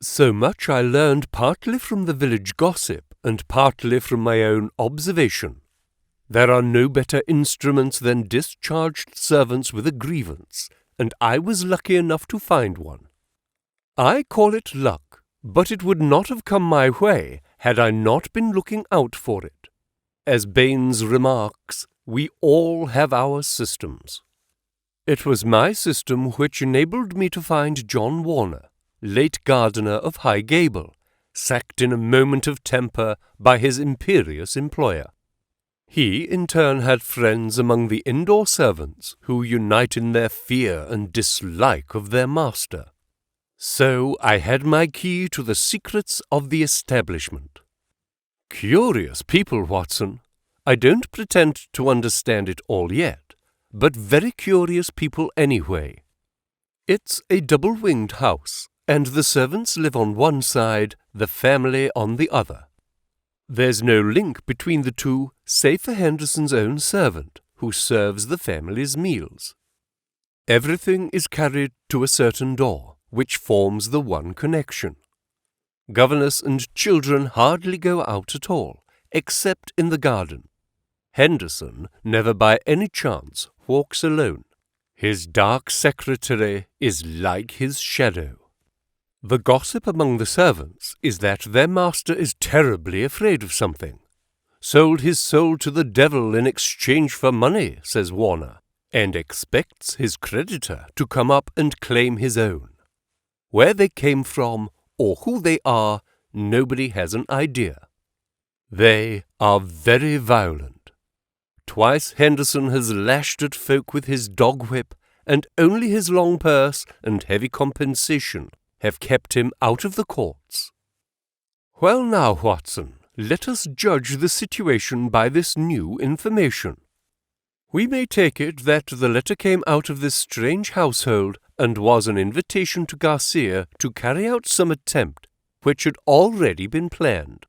So much I learned partly from the village gossip and partly from my own observation. There are no better instruments than discharged servants with a grievance, and I was lucky enough to find one. I call it luck, but it would not have come my way had I not been looking out for it. As Baynes remarks, we all have our systems. It was my system which enabled me to find John Warner, late gardener of High Gable, sacked in a moment of temper by his imperious employer. He, in turn, had friends among the indoor servants who unite in their fear and dislike of their master. So I had my key to the secrets of the establishment. Curious people, Watson. I don't pretend to understand it all yet, but very curious people anyway. It's a double-winged house, and the servants live on one side, the family on the other. There's no link between the two, save for Henderson's own servant, who serves the family's meals. Everything is carried to a certain door, which forms the one connection. Governess and children hardly go out at all, except in the garden. Henderson never by any chance walks alone. His dark secretary is like his shadow. The gossip among the servants is that their master is terribly afraid of something. Sold his soul to the devil in exchange for money, says Warner, and expects his creditor to come up and claim his own. Where they came from, or who they are, nobody has an idea. They are very violent. Twice Henderson has lashed at folk with his dog whip, and only his long purse and heavy compensation have kept him out of the courts. Well now, Watson, let us judge the situation by this new information. We may take it that the letter came out of this strange household and was an invitation to Garcia to carry out some attempt which had already been planned.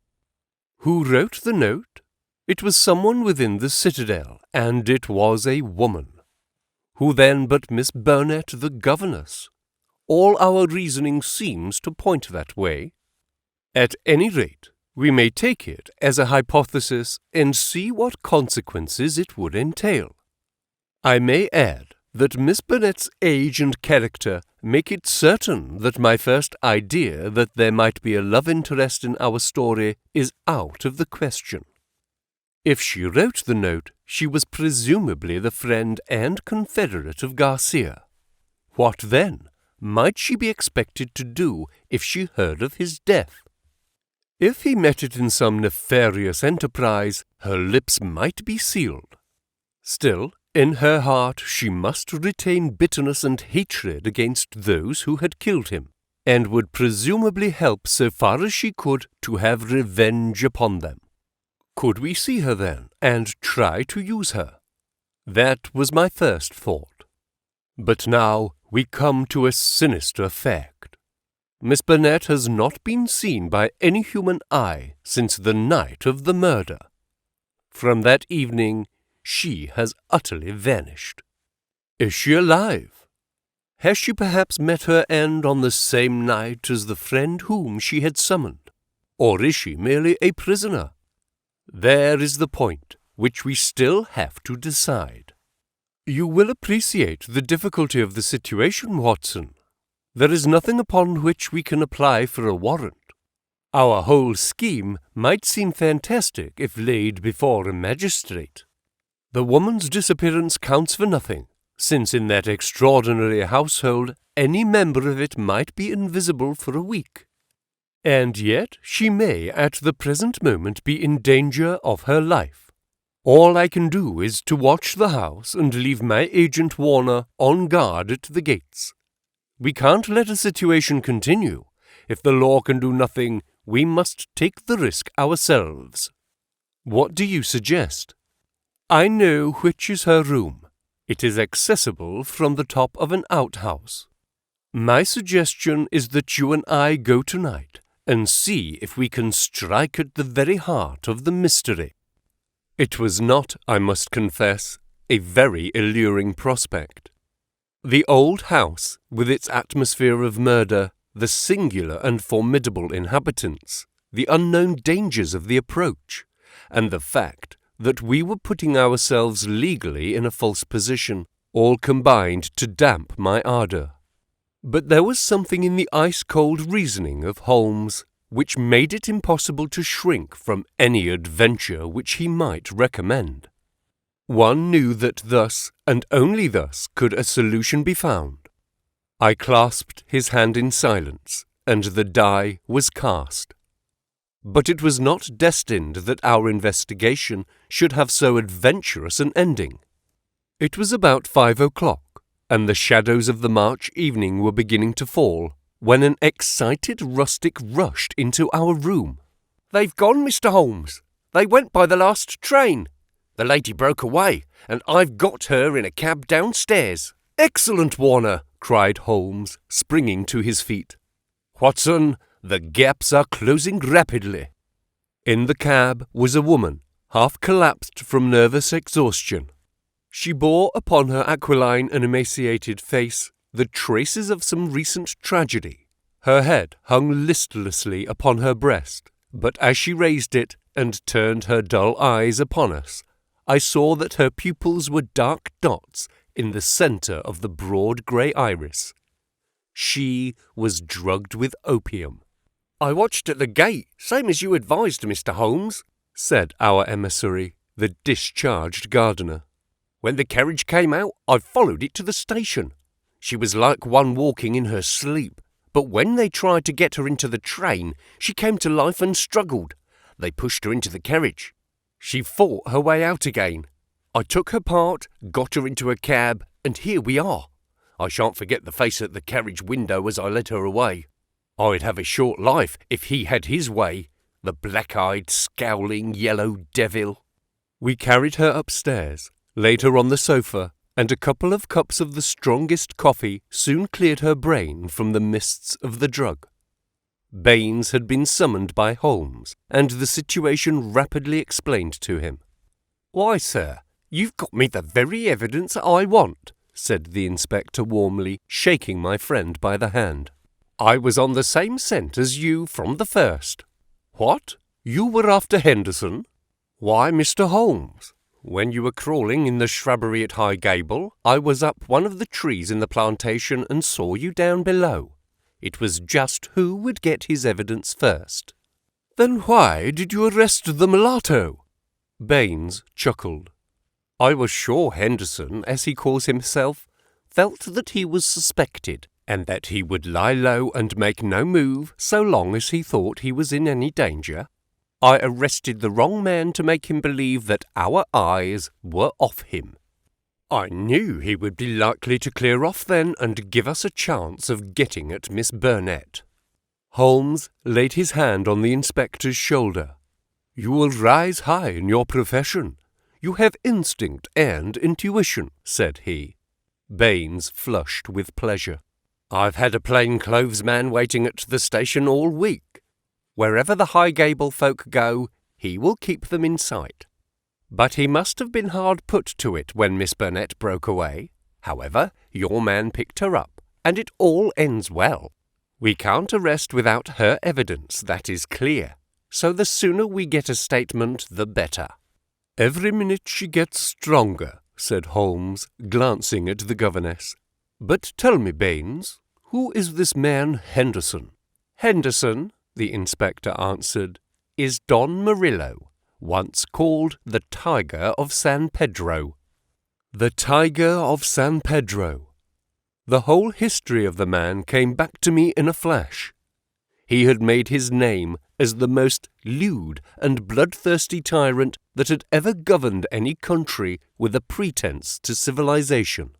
Who wrote the note? It was someone within the citadel, and it was a woman. Who then but Miss Burnett, the governess? All our reasoning seems to point that way. At any rate, we may take it as a hypothesis and see what consequences it would entail. I may add that Miss Burnett's age and character make it certain that my first idea that there might be a love interest in our story is out of the question. If she wrote the note, she was presumably the friend and confederate of Garcia. What then might she be expected to do if she heard of his death? If he met it in some nefarious enterprise, her lips might be sealed. Still, in her heart she must retain bitterness and hatred against those who had killed him, and would presumably help so far as she could to have revenge upon them. Could we see her then, and try to use her? That was my first thought. But now we come to a sinister fact. Miss Burnett has not been seen by any human eye since the night of the murder. From that evening, she has utterly vanished. Is she alive? Has she perhaps met her end on the same night as the friend whom she had summoned? Or is she merely a prisoner? There is the point which we still have to decide. You will appreciate the difficulty of the situation, Watson. There is nothing upon which we can apply for a warrant. Our whole scheme might seem fantastic if laid before a magistrate. The woman's disappearance counts for nothing, since in that extraordinary household any member of it might be invisible for a week. And yet she may at the present moment be in danger of her life. All I can do is to watch the house and leave my agent Warner on guard at the gates. We can't let a situation continue. If the law can do nothing, we must take the risk ourselves. What do you suggest? I know which is her room. It is accessible from the top of an outhouse. My suggestion is that you and I go tonight and see if we can strike at the very heart of the mystery. It was not, I must confess, a very alluring prospect. The old house, with its atmosphere of murder, the singular and formidable inhabitants, the unknown dangers of the approach, and the fact that we were putting ourselves legally in a false position, all combined to damp my ardour. But there was something in the ice-cold reasoning of Holmes which made it impossible to shrink from any adventure which he might recommend. One knew that thus, and only thus, could a solution be found. I clasped his hand in silence, and the die was cast. But it was not destined that our investigation should have so adventurous an ending. It was about 5 o'clock, and the shadows of the March evening were beginning to fall, when an excited rustic rushed into our room. "They've gone, Mr. Holmes. They went by the last train. The lady broke away, and I've got her in a cab downstairs." "Excellent, Warner!" cried Holmes, springing to his feet. "Watson, the gaps are closing rapidly." In the cab was a woman, half collapsed from nervous exhaustion. She bore upon her aquiline and emaciated face the traces of some recent tragedy. Her head hung listlessly upon her breast, but as she raised it and turned her dull eyes upon us, I saw that her pupils were dark dots in the centre of the broad grey iris. She was drugged with opium. "I watched at the gate, same as you advised, Mr. Holmes," said our emissary, the discharged gardener. "When the carriage came out, I followed it to the station. She was like one walking in her sleep, but when they tried to get her into the train, she came to life and struggled. They pushed her into the carriage. She fought her way out again. I took her part, got her into a cab, and here we are. I shan't forget the face at the carriage window as I led her away. I'd have a short life if he had his way, the black-eyed, scowling, yellow devil." We carried her upstairs, laid her on the sofa, and a couple of cups of the strongest coffee soon cleared her brain from the mists of the drug. Baynes had been summoned by Holmes, and the situation rapidly explained to him. "Why, sir, you've got me the very evidence I want," said the inspector warmly, shaking my friend by the hand. "I was on the same scent as you from the first." "What? You were after Henderson?" "Why, Mr. Holmes, when you were crawling in the shrubbery at High Gable, I was up one of the trees in the plantation and saw you down below. It was just who would get his evidence first." "Then why did you arrest the mulatto?" Baynes chuckled. "I was sure Henderson, as he calls himself, felt that he was suspected, and that he would lie low and make no move so long as he thought he was in any danger. I arrested the wrong man to make him believe that our eyes were off him. I knew he would be likely to clear off then and give us a chance of getting at Miss Burnett." Holmes laid his hand on the inspector's shoulder. "You will rise high in your profession. You have instinct and intuition," said he. Baynes flushed with pleasure. "I've had a plainclothes man waiting at the station all week. Wherever the Highgable folk go, he will keep them in sight. But he must have been hard put to it when Miss Burnett broke away. However, your man picked her up, and it all ends well. We can't arrest without her evidence, that is clear, so the sooner we get a statement, the better." "Every minute she gets stronger," said Holmes, glancing at the governess. "But tell me, Baynes, who is this man Henderson?" "Henderson," the inspector answered, "is Don Murillo, once called the Tiger of San Pedro." The Tiger of San Pedro. The whole history of the man came back to me in a flash. He had made his name as the most lewd and bloodthirsty tyrant that had ever governed any country with a pretence to civilization.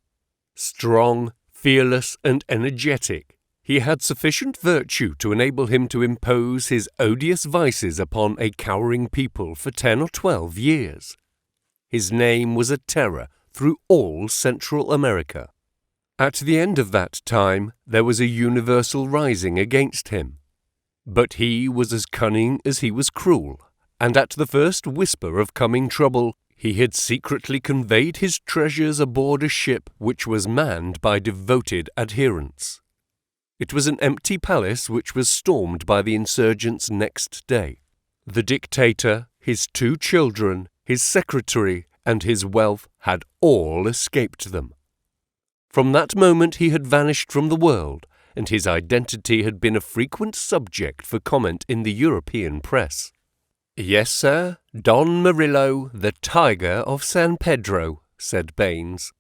Strong, fearless, and energetic, he had sufficient virtue to enable him to impose his odious vices upon a cowering people for 10 or 12 years. His name was a terror through all Central America. At the end of that time, there was a universal rising against him. But he was as cunning as he was cruel, and at the first whisper of coming trouble, he had secretly conveyed his treasures aboard a ship which was manned by devoted adherents. It was an empty palace which was stormed by the insurgents next day. The dictator, his 2 children, his secretary, and his wealth had all escaped them. From that moment he had vanished from the world, and his identity had been a frequent subject for comment in the European press. "Yes, sir, Don Murillo, the Tiger of San Pedro," said Baynes.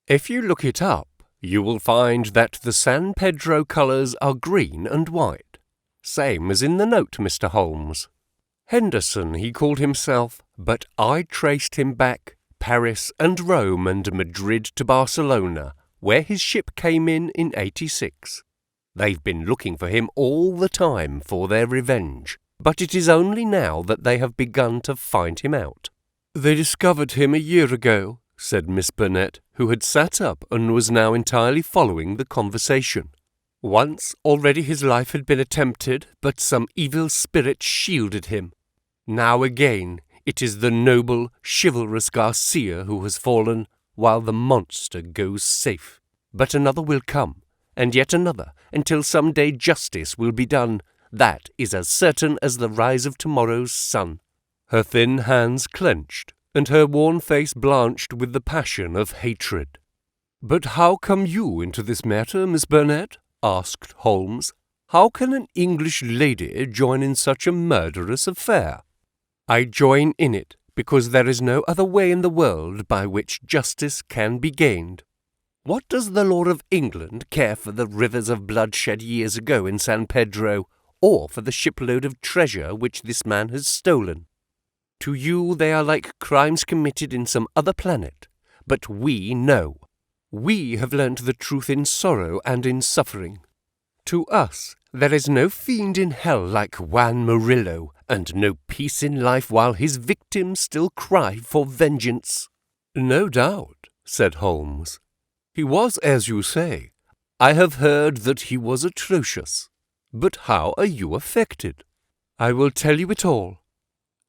"If you look it up, you will find that the San Pedro colours are green and white, same as in the note, Mr. Holmes. Henderson he called himself, but I traced him back Paris and Rome and Madrid to Barcelona, where his ship came in '86. They've been looking for him all the time for their revenge, but it is only now that they have begun to find him out." "They discovered him a year ago," said Miss Burnett, who had sat up and was now entirely following the conversation. "Once already his life had been attempted, but some evil spirit shielded him. Now again it is the noble, chivalrous Garcia who has fallen, while the monster goes safe. But another will come, and yet another, until some day justice will be done. That is as certain as the rise of tomorrow's sun." Her thin hands clenched, and her worn face blanched with the passion of hatred. "But how come you into this matter, Miss Burnett?" asked Holmes. "How can an English lady join in such a murderous affair?" "I join in it because there is no other way in the world by which justice can be gained. What does the law of England care for the rivers of blood shed years ago in San Pedro, or for the shipload of treasure which this man has stolen? To you they are like crimes committed in some other planet, but we know. We have learnt the truth in sorrow and in suffering. To us there is no fiend in hell like Juan Murillo, and no peace in life while his victims still cry for vengeance." "No doubt," said Holmes. "He was, as you say. I have heard that he was atrocious. But how are you affected?" "I will tell you it all.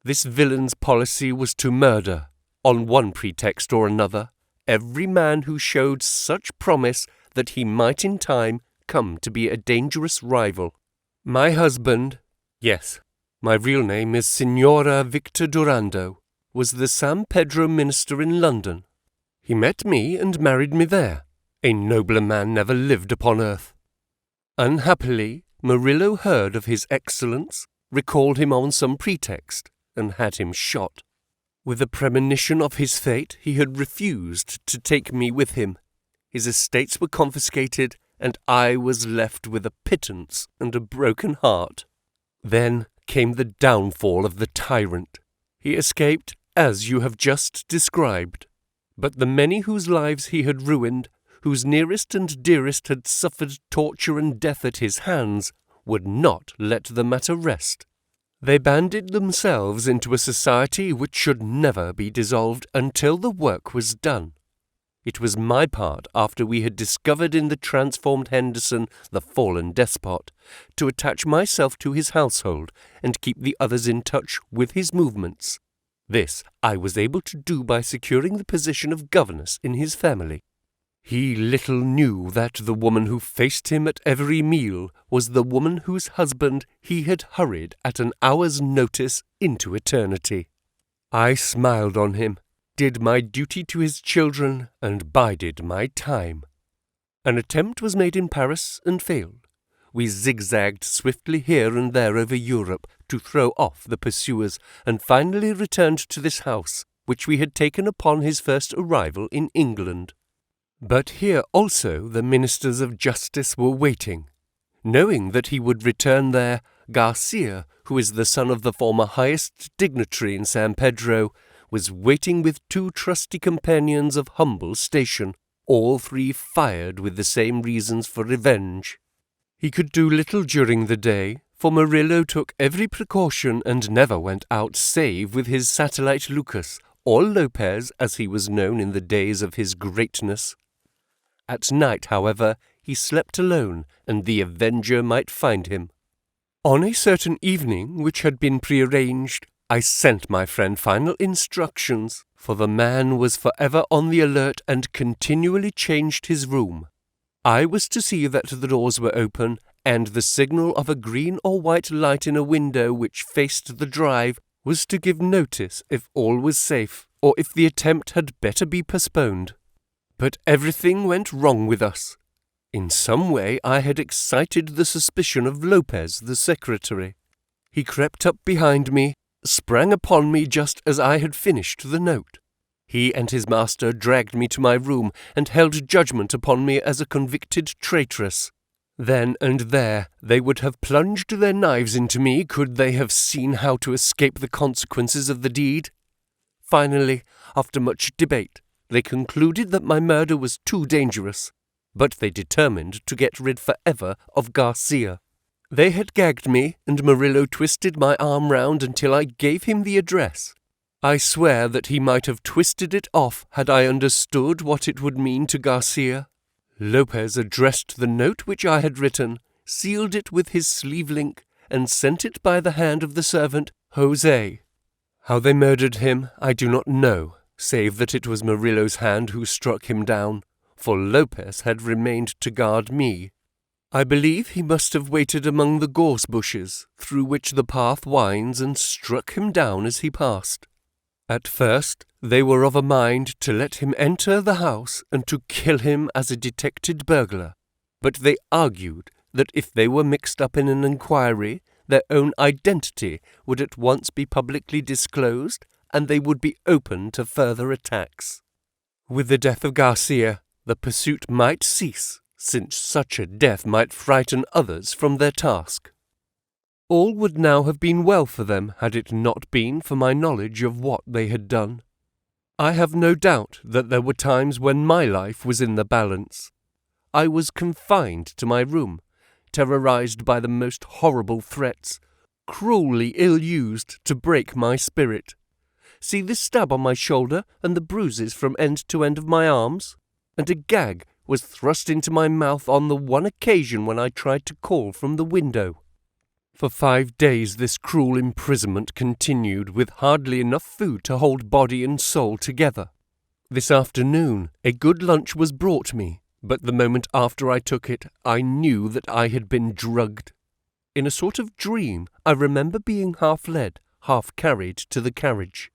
This villain's policy was to murder, on one pretext or another, every man who showed such promise that he might in time come to be a dangerous rival. My husband, yes, my real name is Signora Victor Durando, was the San Pedro minister in London. He met me and married me there. A nobler man never lived upon earth. Unhappily, Murillo heard of his excellence, recalled him on some pretext, and had him shot. With a premonition of his fate, he had refused to take me with him. His estates were confiscated, and I was left with a pittance and a broken heart. Then came the downfall of the tyrant. He escaped, as you have just described. But the many whose lives he had ruined, whose nearest and dearest had suffered torture and death at his hands, would not let the matter rest. They banded themselves into a society which should never be dissolved until the work was done. It was my part, after we had discovered in the transformed Henderson the fallen despot, to attach myself to his household and keep the others in touch with his movements. This I was able to do by securing the position of governess in his family. He little knew that the woman who faced him at every meal was the woman whose husband he had hurried at an hour's notice into eternity. I smiled on him, did my duty to his children, and bided my time. An attempt was made in Paris and failed. We zigzagged swiftly here and there over Europe to throw off the pursuers, and finally returned to this house, which we had taken upon his first arrival in England. But here also the ministers of justice were waiting. Knowing that he would return there, Garcia, who is the son of the former highest dignitary in San Pedro, was waiting with 2 trusty companions of humble station, all 3 fired with the same reasons for revenge. He could do little during the day, for Murillo took every precaution and never went out save with his satellite Lucas, or Lopez as he was known in the days of his greatness. At night, however, he slept alone, and the avenger might find him. On a certain evening, which had been prearranged, I sent my friend final instructions, for the man was forever on the alert and continually changed his room. I was to see that the doors were open, and the signal of a green or white light in a window which faced the drive was to give notice if all was safe, or if the attempt had better be postponed. But everything went wrong with us. In some way I had excited the suspicion of Lopez, the secretary. He crept up behind me, sprang upon me just as I had finished the note. He and his master dragged me to my room and held judgment upon me as a convicted traitress. Then and there they would have plunged their knives into me could they have seen how to escape the consequences of the deed. Finally, after much debate, they concluded that my murder was too dangerous, but they determined to get rid forever of Garcia. They had gagged me, and Murillo twisted my arm round until I gave him the address. I swear that he might have twisted it off had I understood what it would mean to Garcia. Lopez addressed the note which I had written, sealed it with his sleeve link, and sent it by the hand of the servant, Jose. How they murdered him I do not know, save that it was Murillo's hand who struck him down, for Lopez had remained to guard me. I believe he must have waited among the gorse bushes, through which the path winds, and struck him down as he passed. At first they were of a mind to let him enter the house and to kill him as a detected burglar, but they argued that if they were mixed up in an inquiry, their own identity would at once be publicly disclosed, and they would be open to further attacks. With the death of Garcia, the pursuit might cease, since such a death might frighten others from their task. All would now have been well for them had it not been for my knowledge of what they had done. I have no doubt that there were times when my life was in the balance. I was confined to my room, terrorized by the most horrible threats, cruelly ill-used to break my spirit. See this stab on my shoulder and the bruises from end to end of my arms? And a gag was thrust into my mouth on the one occasion when I tried to call from the window. For 5 days this cruel imprisonment continued, with hardly enough food to hold body and soul together. This afternoon a good lunch was brought me, but the moment after I took it I knew that I had been drugged. In a sort of dream I remember being half led, half carried to the carriage.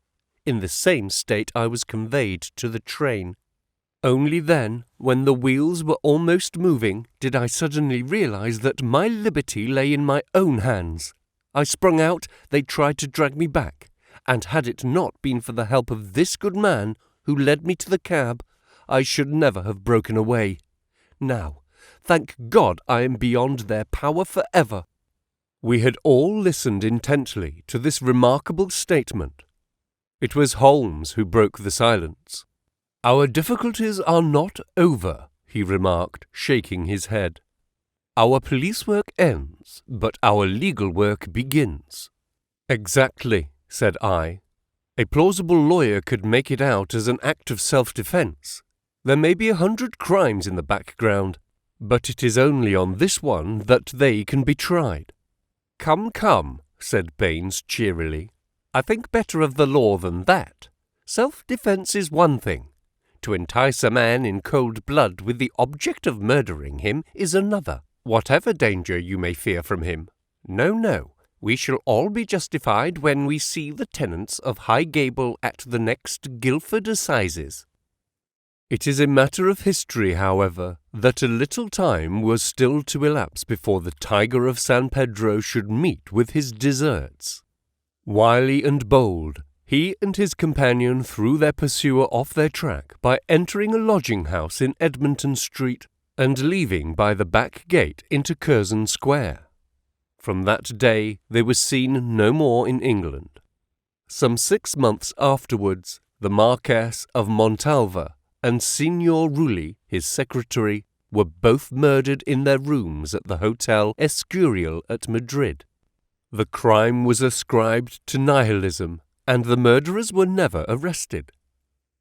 In the same state I was conveyed to the train. Only then, when the wheels were almost moving, did I suddenly realize that my liberty lay in my own hands. I sprung out, they tried to drag me back, and had it not been for the help of this good man, who led me to the cab, I should never have broken away. Now, thank God I am beyond their power forever. We had all listened intently to this remarkable statement. It was Holmes who broke the silence. "Our difficulties are not over," he remarked, shaking his head. "Our police work ends, but our legal work begins. Exactly, said I. A plausible lawyer could make it out as an act of self-defense. There may be 100 crimes in the background, but it is only on this one that they can be tried. Come, come, said Baynes cheerily. I think better of the law than that. Self-defense is one thing. To entice a man in cold blood with the object of murdering him is another, whatever danger you may fear from him. No, no, we shall all be justified when we see the tenants of High Gable at the next Guildford Assizes. It is a matter of history, however, that a little time was still to elapse before the Tiger of San Pedro should meet with his deserts. Wily and bold, he and his companion threw their pursuer off their track by entering a lodging-house in Edmonton Street and leaving by the back gate into Curzon Square. From that day they were seen no more in England. Some 6 months afterwards, the Marquess of Montalva and Signor Rulli, his secretary, were both murdered in their rooms at the Hotel Escurial at Madrid. The crime was ascribed to nihilism, and the murderers were never arrested.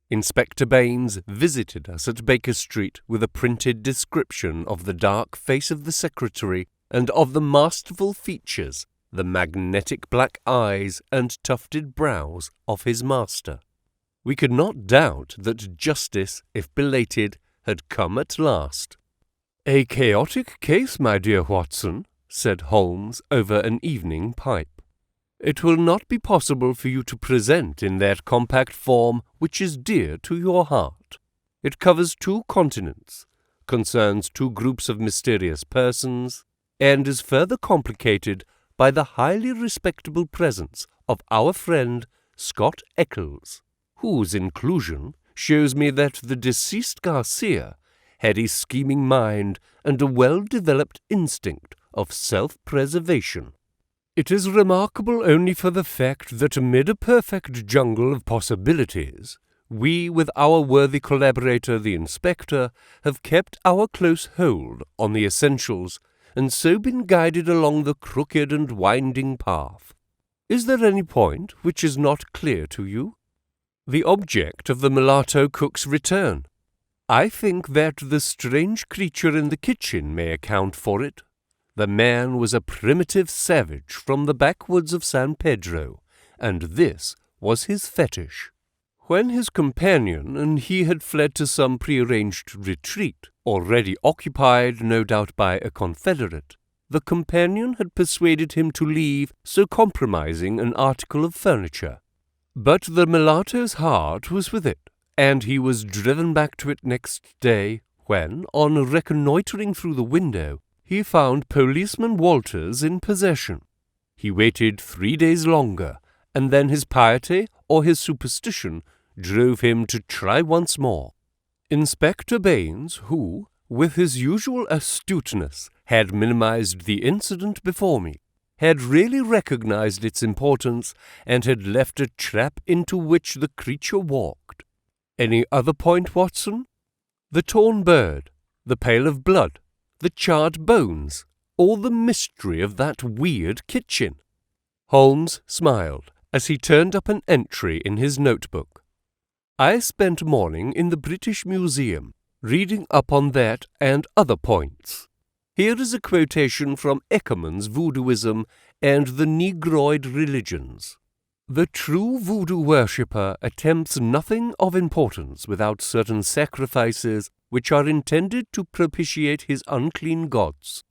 Inspector Baynes visited us at Baker Street with a printed description of the dark face of the secretary and of the masterful features, the magnetic black eyes and tufted brows of his master. We could not doubt that justice, if belated, had come at last. "A chaotic case, my dear Watson," said Holmes over an evening pipe. "It will not be possible for you to present in that compact form which is dear to your heart. It covers 2 continents, concerns 2 groups of mysterious persons, and is further complicated by the highly respectable presence of our friend Scott Eccles, whose inclusion shows me that the deceased Garcia had a scheming mind and a well-developed instinct of self-preservation. It is remarkable only for the fact that amid a perfect jungle of possibilities, we, with our worthy collaborator the Inspector, have kept our close hold on the essentials and so been guided along the crooked and winding path. Is there any point which is not clear to you? The object of the mulatto cook's return. I think that the strange creature in the kitchen may account for it. The man was a primitive savage from the backwoods of San Pedro, and this was his fetish. When his companion and he had fled to some prearranged retreat, already occupied no doubt by a confederate, the companion had persuaded him to leave so compromising an article of furniture. But the mulatto's heart was with it, and he was driven back to it next day when, on reconnoitring through the window, he found Policeman Walters in possession. He waited 3 days longer, and then his piety or his superstition drove him to try once more. Inspector Baynes, who, with his usual astuteness, had minimized the incident before me, had really recognized its importance and had left a trap into which the creature walked. Any other point, Watson? The torn bird, the pail of blood, the charred bones, all the mystery of that weird kitchen. Holmes smiled as he turned up an entry in his notebook. I spent morning in the British Museum, reading up on that and other points. Here is a quotation from Eckermann's Voodooism and the Negroid religions. The true voodoo worshipper attempts nothing of importance without certain sacrifices which are intended to propitiate his unclean gods.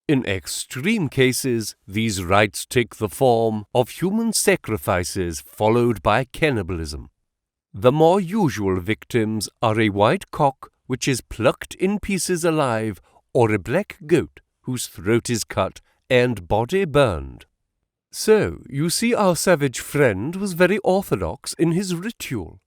In extreme cases, these rites take the form of human sacrifices followed by cannibalism. The more usual victims are a white cock which is plucked in pieces alive, or a black goat whose throat is cut and body burned. So, you see our savage friend was very orthodox in his ritual.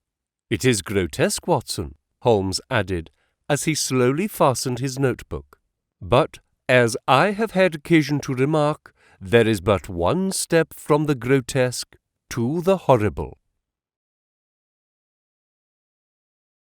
It is grotesque, Watson, Holmes added, as he slowly fastened his notebook. But, as I have had occasion to remark, there is but one step from the grotesque to the horrible.